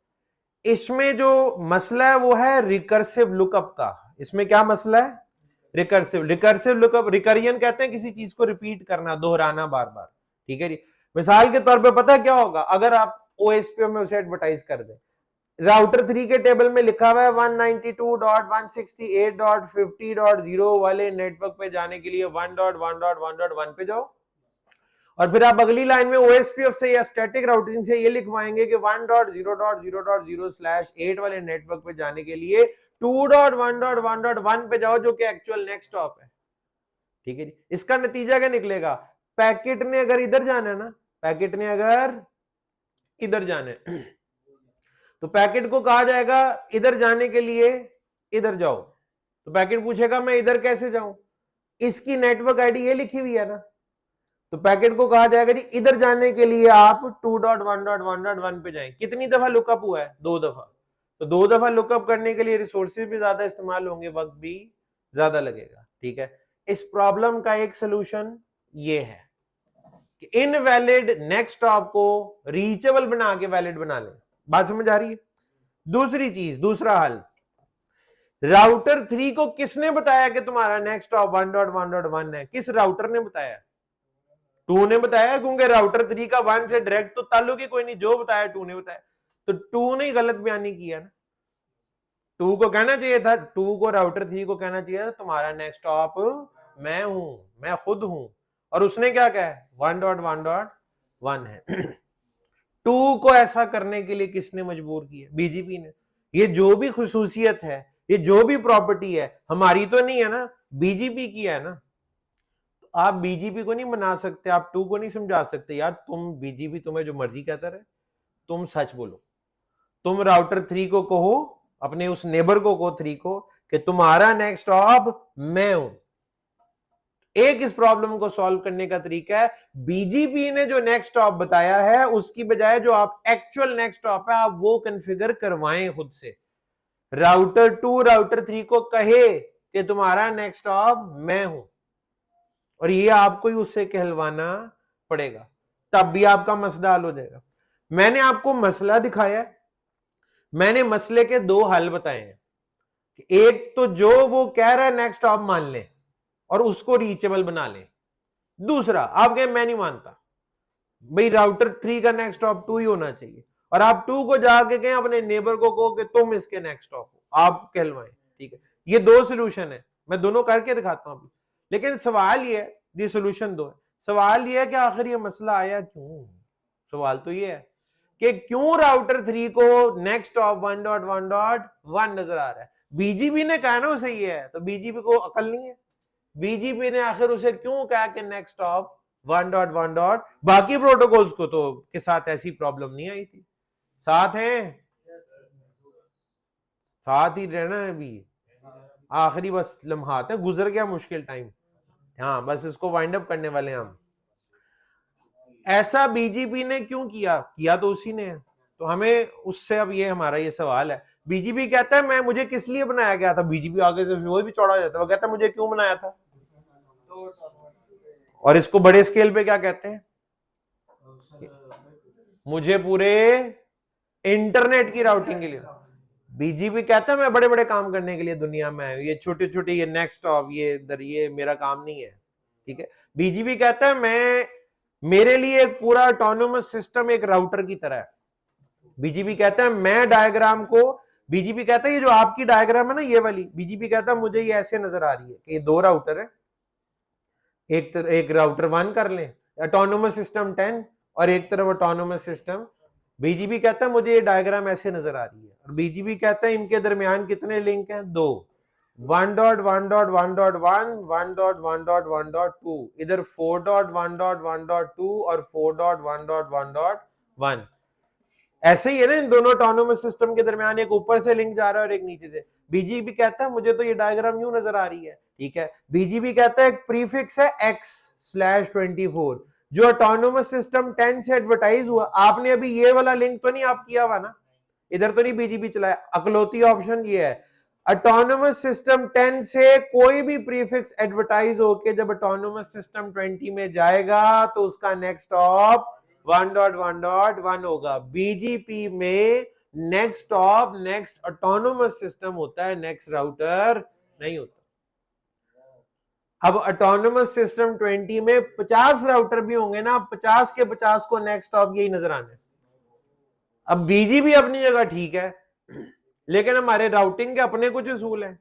इसमें जो मसला है वो है रिकर्सिव लुकअप का। इसमें क्या मसला है? रिकर्सिव लुकअप, रिकरियन कहते हैं किसी चीज को रिपीट करना, दोहराना बार बार, ठीक है जी। मिसाल के तौर पे पता क्या होगा, अगर आप ओएसपीओ में उसे एडवर्टाइज कर दें, राउटर 3 के टेबल में लिखा हुआ है 192.168.50.0 वाले नेटवर्क पे जाने के लिए 1.1.1.1 पे जाओ, और फिर आप अगली लाइन में ओएसपीएफ से या स्टैटिक राउटिंग से ये लिखवाएंगे कि 1.0.0.0/8 वाले नेटवर्क पे जाने के लिए 2.1.1.1 पे जाओ, जो कि एक्चुअल नेक्स्ट स्टॉप है, ठीक है जी। इसका नतीजा क्या निकलेगा? पैकेट ने अगर इधर जाना है ना, पैकेट ने अगर इधर जाना है तो पैकेट को कहा जाएगा इधर जाने के लिए इधर जाओ, तो पैकेट पूछेगा मैं इधर कैसे जाऊं, इसकी नेटवर्क आईडी ये लिखी हुई है ना, तो पैकेट को कहा जाएगा जी इधर जाने के लिए आप 2.1.1.1 पे जाएं। कितनी दफा लुकअप हुआ है? 2 दफा। तो 2 दफा लुकअप करने के लिए रिसोर्सेज भी ज्यादा इस्तेमाल होंगे, वक्त भी ज्यादा लगेगा, ठीक है। इस प्रॉब्लम का एक सोल्यूशन ये है कि इनवैलिड नेक्स्ट स्टॉप को रीचेबल बना के वैलिड बना लें। बात समझ आ रही है? दूसरी चीज, दूसरा हल, राउटर 3 को किसने बताया कि तुम्हारा नेक्स्ट स्टॉप 1.1.1 है? किस राउटर ने बताया? 2 ने बताया, क्योंकि राउटर 3 का 1 से डायरेक्ट तो ताल्लुक ही कोई नहीं, जो बताया 2 ने बताया, तो 2 ने गलत बयानी किया ना। 2 को कहना चाहिए था, 2 को राउटर 3 को कहना चाहिए था तुम्हारा नेक्स्ट स्टॉप मैं हूं, मैं खुद हूं, और उसने क्या कहा? 1.1.1 है। 2 को ऐसा करने के लिए किसने मजबूर किया? बीजीपी ने। ये जो भी खुसूसियत है, ये जो भी प्रॉपर्टी है, हमारी तो नहीं है ना, बीजीपी की है ना। आप बीजीपी को नहीं मना सकते, आप 2 को नहीं समझा सकते, यार तुम बीजीपी तुम्हें जो मर्जी कहता रहे, तुम सच बोलो। तुम राउटर 3 को कहो, अपने उस नेबर को कहो 3 को, कि तुम्हारा नेक्स्ट स्टॉप मैं हूं। एक इस प्रॉब्लम को सॉल्व करने का तरीका है, बीजीपी ने जो नेक्स्ट स्टॉप बताया है उसकी बजाय जो आप एक्चुअल नेक्स्ट स्टॉप है आप वो कॉन्फ़िगर करवाएं खुद से। राउटर 2 राउटर 3 को कहे कि तुम्हारा नेक्स्ट स्टॉप मैं हूं, और ये आपको ही उससे कहलवाना पड़ेगा, तब भी आपका मसला हल हो जाएगा। मैंने आपको मसला दिखाया है, मैंने मसले के 2 हल बताए हैं। एक तो जो वो कह रहा है नेक्स्ट स्टॉप मान लें और उसको रीचेबल बना लें। दूसरा, आप कहें मैं नहीं मानता भाई, राउटर 3 का नेक्स्ट स्टॉप 2 ही होना चाहिए, और आप 2 को जाके कहें अपने नेबर को कहो कि तुम इसके नेक्स्ट स्टॉप हो, आप कहलवाएं, ठीक है। ये 2 सोल्यूशन है, मैं दोनों करके दिखाता हूं। लेकिन सवाल ये है, ये सोल्यूशन 2 है, सवाल ये है कि आखिर ये मसला आया क्यों? सवाल तो ये है कि क्यों राउटर 3 को नेक्स्ट स्टॉप 1.1.1 नजर आ रहा है? बीजीपी ने कहा ना उसे ये है, तो बीजीपी को अकल नहीं है? बीजीपी ने आखिर उसे क्यों कहा कि नेक्स्ट स्टॉप 1.1. बाकी प्रोटोकॉल्स को तो के साथ ऐसी प्रॉब्लम नहीं आई थी। साथ हैं, साथ ही रहना है अभी, आखिरी बस लम्हात है, गुजर गया मुश्किल टाइम, हाँ बस इसको वाइंड अप करने वाले हैं हम। ऐसा बीजीपी ने क्यों किया? किया तो उसी ने है, तो हमें उससे अब ये हमारा ये सवाल है। बीजीपी कहता है मैं, मुझे किस लिए बनाया गया था? बीजीपी आगे से वो भी चौड़ा जाता है, वो कहता है मुझे क्यों बनाया था। और इसको बड़े स्केल पे क्या कहते हैं? मुझे पूरे इंटरनेट की राउटिंग के लिए। बीजीपी कहता है मैं बड़े बड़े काम करने के लिए दुनिया में आया हूं, ये छोटे छोटे ये नेक्स्ट स्टॉप ये इधर ये मेरा काम नहीं है, ठीक है। बीजीपी कहता है मैं, मेरे लिए एक पूरा ऑटोनोमस सिस्टम एक राउटर की तरह है। बीजीपी कहता है मैं डायग्राम को, बीजीपी कहता है ये जो आपकी डायग्राम है ना ये वाली, बीजीपी कहता है मुझे ये ऐसे नजर आ रही है कि ये 2 राउटर है, एक राउटर 1 कर लें, ऑटोनोमस सिस्टम 10 और एक तरफ ऑटोनोमस सिस्टम। बीजीपी कहता है मुझे ये डायग्राम ऐसे नजर आ रही है, और बीजीपी कहता है इनके दरमियान कितने लिंक हैं? 2, 1.1.1.1, 1.1.1.2, इधर 4.1.1.2 और 4.1.1.1। ऐसे ही है ना, इन दोनों ऑटोनोमस सिस्टम के दरमियान एक ऊपर से लिंक जा रहा है और एक नीचे से। बीजीपी कहता है मुझे तो ये डायग्राम यूं नजर आ रही है, ठीक है। बीजीपी कहता है एक प्रीफिक्स है x/24 जो ऑटोनोमस सिस्टम 10 से एडवर्टाइज हुआ। आपने अभी ये वाला लिंक तो नहीं आप किया हुआ ना, इधर तो नहीं बीजीपी चलाया। अकलौती ऑप्शन ये है, ऑटोनोमस सिस्टम 10 से कोई भी प्रीफिक्स एडवर्टाइज होके जब ऑटोनोमस सिस्टम 20 में जाएगा तो उसका नेक्स्ट स्टॉप 1.1.1 होगा। बीजीपी में next stop next autonomous system होता है, नेक्स्ट राउटर नहीं होता। अब ऑटोनोमस सिस्टम 20 में 50 राउटर भी होंगे ना, 50 के 50 को नेक्स्ट स्टॉप यही नजर आने। अब बीजीपी अपनी जगह ठीक है, लेकिन हमारे राउटिंग के अपने कुछ असूल हैं।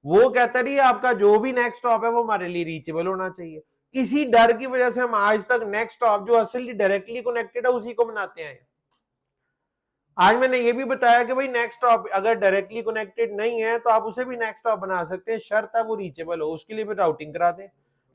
वो कहता रही आपका जो भी नेक्स्ट स्टॉप है वो हमारे लिए रीचेबल होना चाहिए। इसी डर की वजह से हम आज तक नेक्स्ट स्टॉप जो असली डायरेक्टली कनेक्टेड है उसी को बनाते हैं। आज मैंने ये भी बताया कि भाई नेक्स्ट स्टॉप अगर डायरेक्टली कनेक्टेड नहीं है तो आप उसे भी नेक्स्ट स्टॉप बना सकते हैं, शर्त है वो रीचेबल हो, उसके लिए भी राउटिंग करा दें।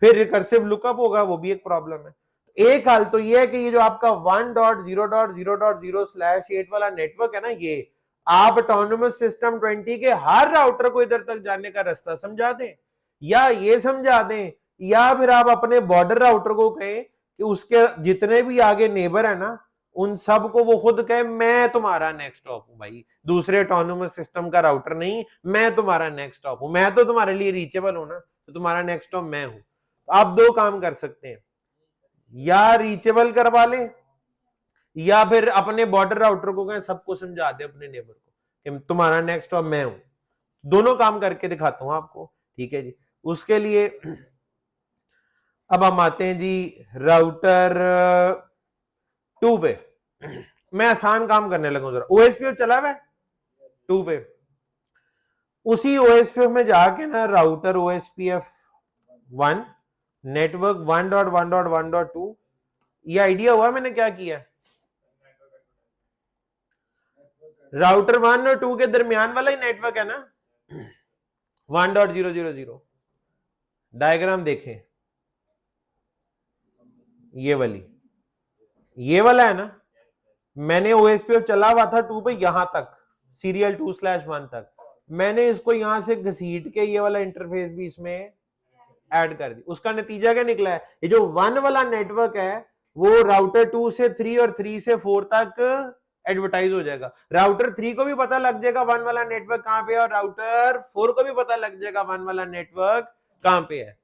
फिर रिकर्सिव लुकअप होगा, वो भी एक प्रॉब्लम है। एक हाल तो ये है कि ये जो आपका 1.0.0.0/8 वाला नेटवर्क है ना, ये आप ऑटोनोमस सिस्टम 20 के हर राउटर को इधर तक जाने का रास्ता समझा दें, या ये समझा दें, या फिर आप अपने बॉर्डर राउटर को कहें कि उसके जितने भी आगे नेबर है ना उन सब को वो खुद कहे मैं तुम्हारा नेक्स्ट स्टॉप हूं भाई, दूसरे ऑटोनोमस सिस्टम का राउटर नहीं, मैं तुम्हारा नेक्स्ट स्टॉप हूं, मैं तो तुम्हारे लिए रीचेबल हूं ना, तो तुम्हारा नेक्स्ट स्टॉप मैं हूं। तो आप दो काम कर सकते हैं, या रीचेबल करवा ले या फिर अपने बॉर्डर राउटर को कहें सबको समझा दे अपने नेबर को कि तुम्हारा नेक्स्ट स्टॉप मैं हूं। दोनों काम करके दिखाता हूं आपको, ठीक है जी। उसके लिए अब हम आते हैं जी राउटर 2 पे। मैं आसान काम करने लगा जरा, ओएसपीएफ चला हुआ है 2 पे, उसी ओएसपीएफ में जाके ना राउटर ओएसपीएफ 1 नेटवर्क 1.1.1.2, ये आइडिया हुआ मैंने क्या किया। राउटर 1 और 2 के दरमियान वाला ही नेटवर्क है ना 1.0.0.0, डायग्राम देखें, ये वाली, ये वाला है ना, मैंने ओएसपीएफ चला हुआ था 2 पे यहां तक, सीरियल 2/1 तक, मैंने इसको यहां से घसीट के ये वाला इंटरफेस भी इसमें ऐड कर दी। उसका नतीजा क्या निकला है, ये जो 1 वाला नेटवर्क है वो राउटर 2 से 3 और 3 से 4 तक एडवर्टाइज हो जाएगा। राउटर 3 को भी पता लग जाएगा 1 वाला नेटवर्क कहां पे है, और राउटर 4 को भी पता लग जाएगा 1 वाला नेटवर्क कहां पे है।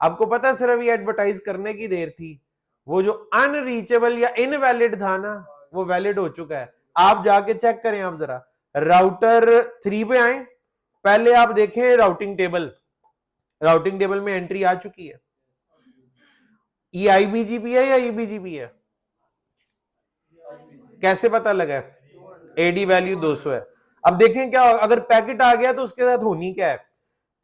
आपको पता सिर्फ ये एडवर्टाइज करने की देर थी, वो जो अनरीचेबल या इनवैलिड था ना वो वैलिड हो चुका है। आप जाके चेक करें, आप जरा राउटर 3 पे आए, पहले आप देखें राउटिंग टेबल, राउटिंग टेबल में एंट्री आ चुकी है, ये आईबीजीपी है या ईबीजीपी है, कैसे पता लगा, एडी वैल्यू 200 है। अब देखें क्या अगर पैकेट आ गया तो उसके साथ होनी क्या है,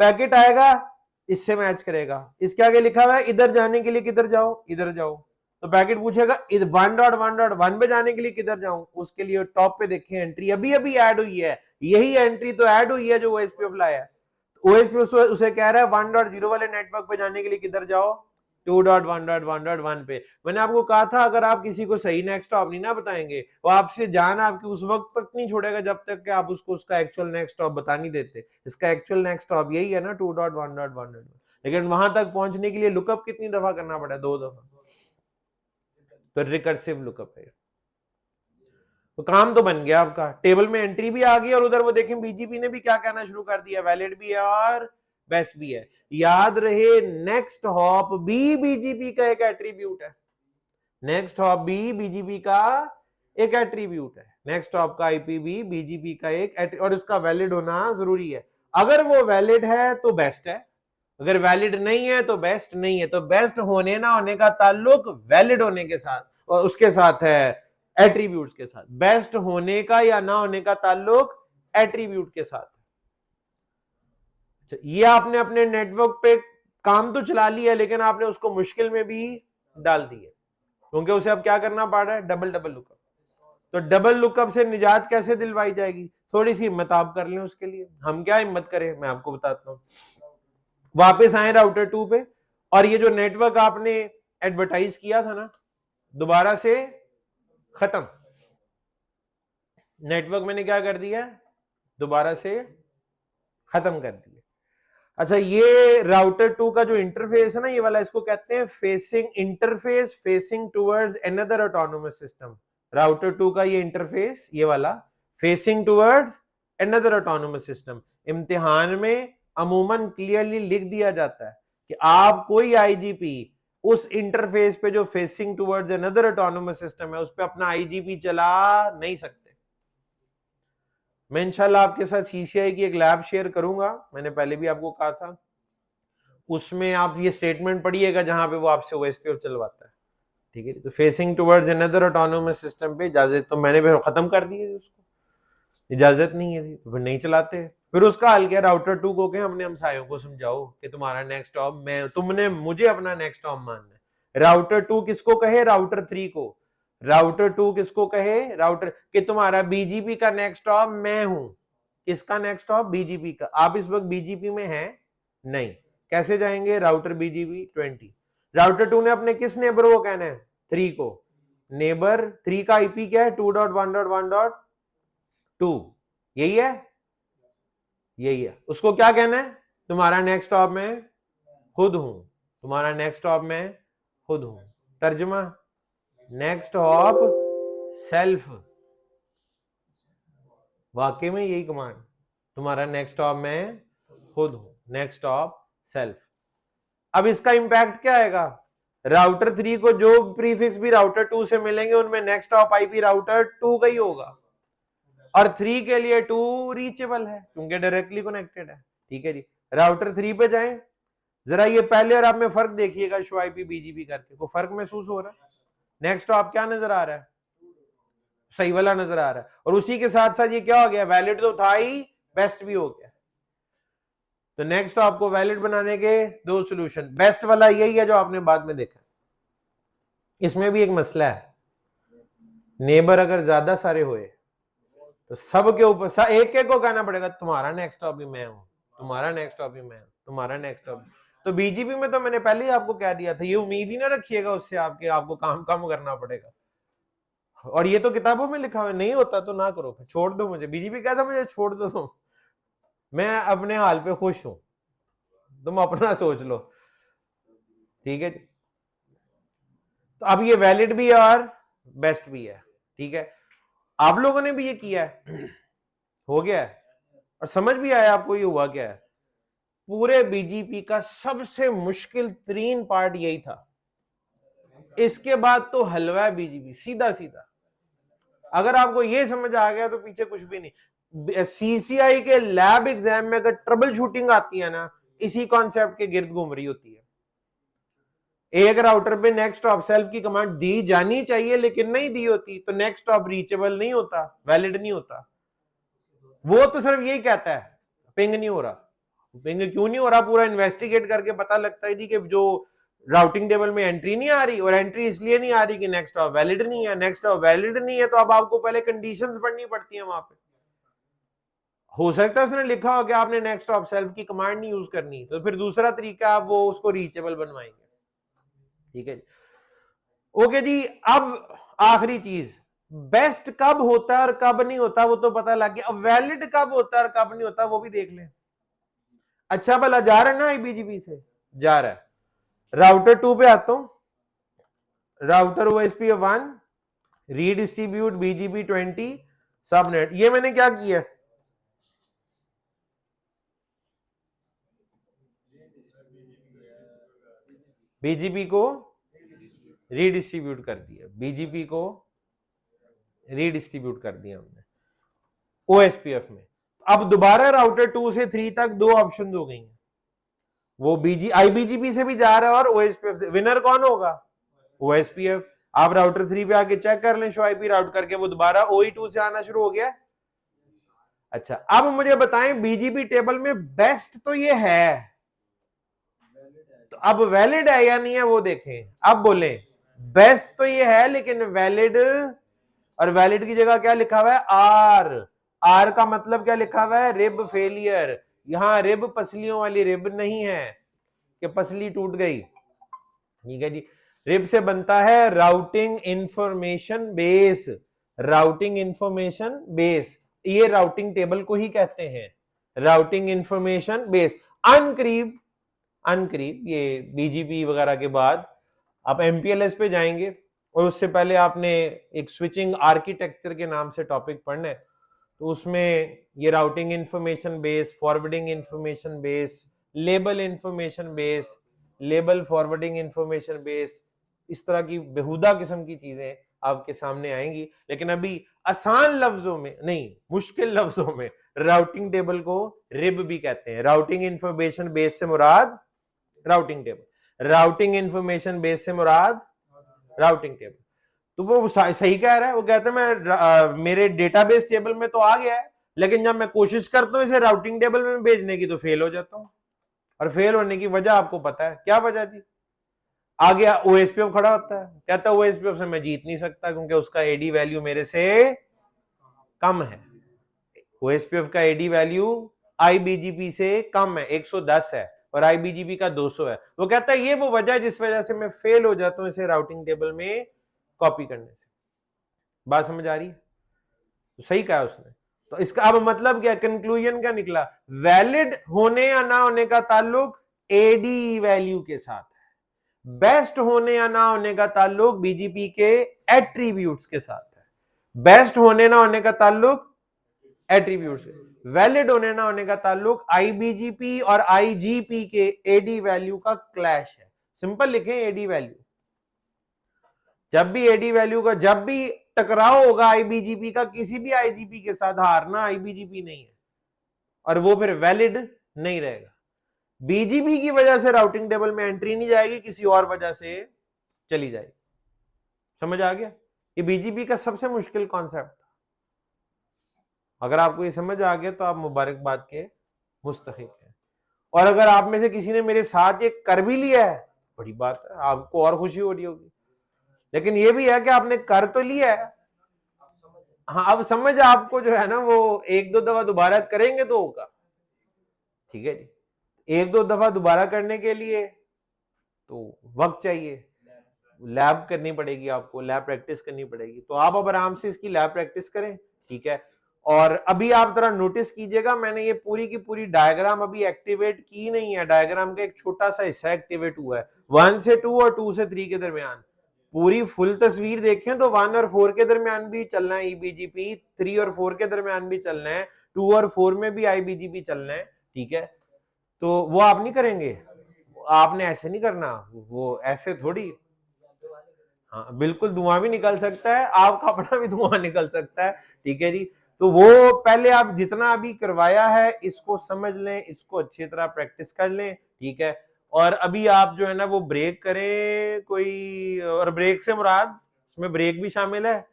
पैकेट आएगा इससे मैच करेगा, इसके आगे लिखा हुआ है इधर जाने के लिए किधर जाओ, इधर जाओ, तो पैकेट पूछेगा 1.1.1 पे जाने के लिए किधर जाऊं, उसके लिए टॉप पे देखें एंट्री अभी अभी ऐड हुई है, यही एंट्री तो ऐड हुई है जो ओएसपीएफ लाया है। ओएसपीएफ उसे कह रहा है 1.0 वाले नेटवर्क पे जाने के लिए किधर जाओ, 2.1.1.1 पे। मैंने आपको कहा था अगर आप किसी को सही नेक्स्ट स्टॉप नहीं ना बताएंगे वो आपसे जान आपकी उस वक्त तक नहीं छोड़ेगा जब तक कि आप उसको उसका एक्चुअल नेक्स्ट स्टॉप बता नहीं देते। इसका एक्चुअल नेक्स्ट स्टॉप यही है ना 2.1.1.1, लेकिन वहां तक पहुंचने के लिए लुकअप कितनी दफा करना पड़ा, 2 दफा, तो रिकर्सिव लुकअप है। तो काम तो बन गया आपका, टेबल में एंट्री भी आ गई और उधर वो देखें बीजीपी ने भी क्या कहना शुरू कर दिया, वैलिड भी है और बेस्ट भी है। याद रहे नेक्स्ट हॉप भी बीजीपी का एक एट्रीब्यूट है, नेक्स्ट हॉप भी बीजीपी का एक एट्रीब्यूट है, नेक्स्ट हॉप का आईपी भी बीजीपी का एक और उसका वैलिड होना जरूरी है। अगर वो वैलिड है तो बेस्ट है, अगर वैलिड नहीं है तो बेस्ट नहीं है। तो बेस्ट होने ना होने का ताल्लुक वैलिड होने के साथ और उसके साथ है एट्रीब्यूट्स के साथ, बेस्ट होने का या ना होने का ताल्लुक एट्रीब्यूट के साथ। अच्छा, ये आपने अपने नेटवर्क पे काम तो चला लिया लेकिन आपने उसको मुश्किल में भी डाल दिया, क्योंकि उसे अब क्या करना पड़ रहा है, डबल लुकअप। तो डबल लुकअप से निजात कैसे दिलवाई जाएगी, थोड़ी सी हिम्मत आप कर लें उसके लिए। हम क्या हिम्मत करें, मैं आपको बताता हूं। वापस आए राउटर 2 पे और ये जो नेटवर्क आपने एडवर्टाइज किया था ना दोबारा से खत्म, नेटवर्क मैंने क्या कर दिया, दोबारा से खत्म कर दिया। अच्छा, ये राउटर 2 का जो इंटरफेस है ना ये वाला, इसको कहते हैं facing interface, facing towards another autonomous system. Router 2 का ये इंटरफेस ये वाला facing towards another autonomous system. इम्तिहान में अमूमन क्लियरली लिख दिया जाता है कि आप कोई आईजीपी उस इंटरफेस पे जो facing towards another autonomous system है उस पे अपना आईजीपी चला नहीं सकते। मैं इंशाल्लाह आपके साथ सीसीआई की एक लैब शेयर करूंगा, मैंने पहले भी आपको कहा था, उसमें आप ये स्टेटमेंट पढ़िएगा जहां पे वो आपसे ओएसपीएफ चलवाता है, ठीक है। तो facing towards another autonomous system पे इजाजत, तो मैंने फिर खत्म कर दी है, उसको इजाजत नहीं है तो फिर नहीं चलाते। फिर उसका हल क्या, राउटर 2 को कहें हमने हमसायों को समझाओ कि तुम्हारा नेक्स्ट ऑप मैं, तुमने मुझे अपना नेक्स्ट ऑप मानना है। राउटर 2 किसको कहे, राउटर 3 को। राउटर 2 किसको कहे, राउटर, कि तुम्हारा बीजीपी का नेक्स्ट ऑप मैं हूं। किसका नेक्स्ट ऑप, बीजीपी का। आप इस वक्त बीजीपी में हैं नहीं, कैसे जाएंगे, राउटर बीजीपी 20। राउटर 2 ने अपने किस नेबर को कहना है, 3 को। नेबर 3 का आईपी क्या है, 2.1.1.2, यही है, यही है। उसको क्या कहना है, तुम्हारा नेक्स्ट ऑप में खुद हूं, तुम्हारा नेक्स्ट ऑप में खुद हूं। तर्जुमा, नेक्स्ट ऑप सेल्फ, वाकई में यही कमांड, तुम्हारा नेक्स्ट ऑप में खुद हूं, नेक्स्ट ऑप सेल्फ। अब इसका इंपैक्ट क्या आएगा, राउटर 3 को जो प्रीफिक्स भी राउटर 2 से मिलेंगे उनमें नेक्स्ट ऑप आईपी राउटर 2 का ही होगा, और 3 के लिए 2 रीचेबल है क्योंकि डायरेक्टली कनेक्टेड है, ठीक है जी। राउटर 3 पे जाएं, जरा ये पहले और अब में फर्क देखिएगा, शो आईपी बीजीपी करके, को फर्क महसूस हो रहा है। नेक्स्ट ऑप क्या नजर आ रहा है, सही वाला नजर आ रहा है, और उसी के साथ साथ ये क्या हो गया, वैलिड तो था ही, बेस्ट भी हो गया। तो नेक्स्ट आपको वैलिड बनाने के 2 सॉल्यूशन, बेस्ट वाला यही है जो आपने बाद में देखा। इसमें भी एक मसला है, नेबर अगर ज्यादा सारे हुए तो सबके ऊपर एक एक को कहना पड़ेगा तुम्हारा नेक्स्ट ऑप भी मैं हूं, तुम्हारा नेक्स्ट ऑप भी मैं हूं, तुम्हारा नेक्स्ट ऑप। तो बीजीपी में तो मैंने पहले ही आपको कह दिया था, ये उम्मीद ही ना रखिएगा उससे आपको काम कम करना पड़ेगा, और ये तो किताबों में लिखा हुआ, नहीं होता तो ना करो, छोड़ दो मुझे। बीजीपी कहता मुझे छोड़ दो तुम, मैं अपने हाल पे खुश हूं, तुम अपना सोच लो, ठीक है। तो अब ये वैलिड भी है और बेस्ट भी है, ठीक है। आप लोगों ने भी ये किया है, हो गया है, और समझ भी आया आपको ये हुआ क्या है। पूरे बीजीपी का सबसे मुश्किल तरीन पार्ट यही था, इसके बाद तो हलवा है बीजीपी, सीधा सीधा। अगर आपको ये समझ आ गया तो पीछे कुछ भी नहीं। सीसीआई के लैब एग्जाम में अगर ट्रबल शूटिंग आती है ना, इसी कॉन्सेप्ट के गिर्द घूम रही होती है। एक राउटर पे नेक्स्ट ऑप सेल्फ की कमांड दी जानी चाहिए लेकिन नहीं दी होती, तो नेक्स्ट ऑप रीचेबल नहीं होता, वैलिड नहीं होता। वो तो सिर्फ यही कहता है पिंग नहीं हो रहा, पिंग क्यों नहीं हो रहा, पूरा इन्वेस्टिगेट करके पता लगता है कि जो राउटिंग टेबल में एंट्री नहीं आ रही, और एंट्री इसलिए नहीं आ रही कि नेक्स्ट ऑप वैलिड नहीं है। नेक्स्ट ऑप वैलिड नहीं है तो अब आपको पहले कंडीशंस पढ़नी पड़ती है वहां पे। हो सकता है उसने लिखा हो कि आपने नेक्स्ट ऑप सेल्फ की कमांड नहीं यूज करनी, तो फिर दूसरा तरीका आप वो उसको रीचेबल बनवाएंगे, ठीक है जी। ओके जी, अब आखिरी चीज, बेस्ट कब होता है और कब नहीं होता वो तो पता लग गया, अब वैलिड कब होता है और कब नहीं होता वो भी देख लें। अच्छा भला जा रहा है ना आईबीजीपी से, जा रहा है। राउटर 2 पे आता हूं, router OSPF 1 redistribute BGP 20 subnet. ये मैंने क्या किया, बीजीपी को रीडिस्ट्रीब्यूट कर दिया, बीजीपी को रीडिस्ट्रीब्यूट कर दिया हमने ओएसपीएफ में। अब दोबारा राउटर 2 से 3 तक 2 ऑप्शंस हो गई हैं, वो आईबीजीपी से भी जा रहा है और ओएसपीएफ से। विनर कौन होगा, ओएसपीएफ। आप राउटर 3 पे आके चेक कर लें, शो आईपी राउट करके वो दोबारा OE2 से आना शुरू हो गया। अच्छा अब मुझे बताएं, बीजीपी टेबल में बेस्ट तो ये है, तो अब वैलिड है या नहीं है वो देखें। अब बोले बेस्ट तो ये है लेकिन वैलिड, और वैलिड की जगह क्या लिखा हुआ है, आर। आर का मतलब क्या लिखा हुआ है, रिब फेलियर। यहां रिब पसलियों वाली रिब नहीं है कि पसली टूट गई, ठीक है जी। रिब से बनता है routing information base, routing information base, ये राउटिंग टेबल को ही कहते हैं राउटिंग इंफॉर्मेशन बेस। अनकरीब ये बीजीपी वगैरह के बाद आप एमपीएलएस पे जाएंगे, और उससे पहले आपने एक स्विचिंग आर्किटेक्चर के नाम से टॉपिक पढ़ना है, तो उसमें ये routing information base, forwarding information base, label information base, label forwarding information base, इस तरह की बेहुदा किस्म की चीजें आपके सामने आएंगी। लेकिन अभी आसान लफ्जों में नहीं, मुश्किल लफ्जों में राउटिंग टेबल को रिब भी कहते हैं। राउटिंग इंफॉर्मेशन बेस से मुराद routing table, routing information base से मुराद राउटिंग टेबल। तो वो सही कह रहा है, वो कहते हैं मैं मेरे डेटाबेस टेबल में तो आ गया है, लेकिन जब मैं कोशिश करता हूं इसे राउटिंग टेबल में भेजने की तो फेल हो जाता हूं। और फेल होने की वजह आपको पता है क्या वजह थी? आ गया ओएसपीएफ खड़ा होता है, कहता है ओएसपीएफ से मैं जीत नहीं सकता क्योंकि उसका एडी वैल्यू मेरे से कम है। ओएसपीएफ का एडी वैल्यू आईबीजीपी से कम है, 110 है और आईबीजीपी का 200 है। वो कहता है ये वो वजह है जिस वजह से मैं फेल हो जाता हूं इसे राउटिंग टेबल में कॉपी करने से। बात समझ आ रही है? तो सही कहा उसने। तो इसका अब मतलब क्या, कंक्लूजन क्या निकला? वैलिड होने या ना होने का ताल्लुक एडी वैल्यू के साथ है, बेस्ट होने या ना होने का ताल्लुक बीजीपी के एट्रीब्यूट्स के साथ है। बेस्ट होने ना होने का ताल्लुक एट्रीब्यूट्स से, वैलिड होने ना होने का ताल्लुक आईबीजीपी और आईजीपी के एडी वैल्यू का क्लैश है। सिंपल लिखें एडी वैल्यू, जब भी एडी वैल्यू का जब भी टकराव होगा आईबीजीपी का किसी भी आईजीपी के साथ, हारना आईबीजीपी नहीं है और वो फिर वैलिड नहीं रहेगा। बीजीपी की वजह से राउटिंग टेबल में एंट्री नहीं जाएगी, किसी और वजह से चली जाएगी। समझ आ गया? ये बीजीपी का सबसे मुश्किल कॉन्सेप्ट था। अगर आपको ये समझ आ गया तो आप मुबारकबाद के मुस्तहिक हैं। और अगर आप में से किसी ने मेरे साथ ये कर भी लिया है, बड़ी बात है, आपको और खुशी हो रही होगी। लेकिन ये भी है कि आपने कर तो लिया है, हाँ अब समझ आपको जो है ना वो एक दो दफा दोबारा करेंगे तो होगा, ठीक है जी। एक दो दफा दोबारा करने के लिए तो वक्त चाहिए, लैब करनी पड़ेगी, आपको लैब प्रैक्टिस करनी पड़ेगी। तो आप अब आराम से इसकी लैब प्रैक्टिस करें, ठीक है। और अभी आप जरा नोटिस कीजिएगा, मैंने ये पूरी की पूरी डायग्राम अभी एक्टिवेट की नहीं है। डायग्राम का एक छोटा सा हिस्सा एक्टिवेट हुआ है, 1 से 2 और 2 से 3 के दरमियान। पूरी फुल तस्वीर देखें तो 1 और 4 के दरमियान भी चलना है ईबीजीपी, 3 और 4 के दरमियान भी चलना है, 2 और 4 में भी आईबीजीपी चलना है, ठीक है। तो वो आप नहीं करेंगे, आपने ऐसे नहीं करना, वो ऐसे थोड़ी, हाँ बिल्कुल धुआं भी निकल सकता है, आपका अपना भी धुआं निकल सकता है, ठीक है जी। तो वो पहले आप जितना अभी करवाया है इसको समझ लें, इसको अच्छी तरह प्रैक्टिस कर लें, ठीक है। और अभी आप जो है ना वो ब्रेक करें कोई, और ब्रेक से मुराद उसमें ब्रेक भी शामिल है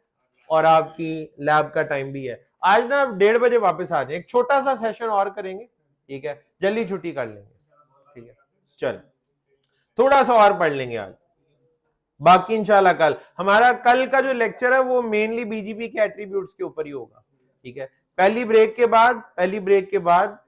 और आपकी लैब का टाइम भी है। आज ना 1:30 बजे वापस आ जाए, एक छोटा सा सेशन और करेंगे, ठीक है, जल्दी छुट्टी कर लेंगे, ठीक है। चल थोड़ा सा और पढ़ लेंगे आज, बाकी इंशाल्लाह कल। हमारा कल का जो लेक्चर है वो मेनली बीजीपी के एट्रीब्यूट्स के ऊपर ही होगा, ठीक है। पहली ब्रेक के बाद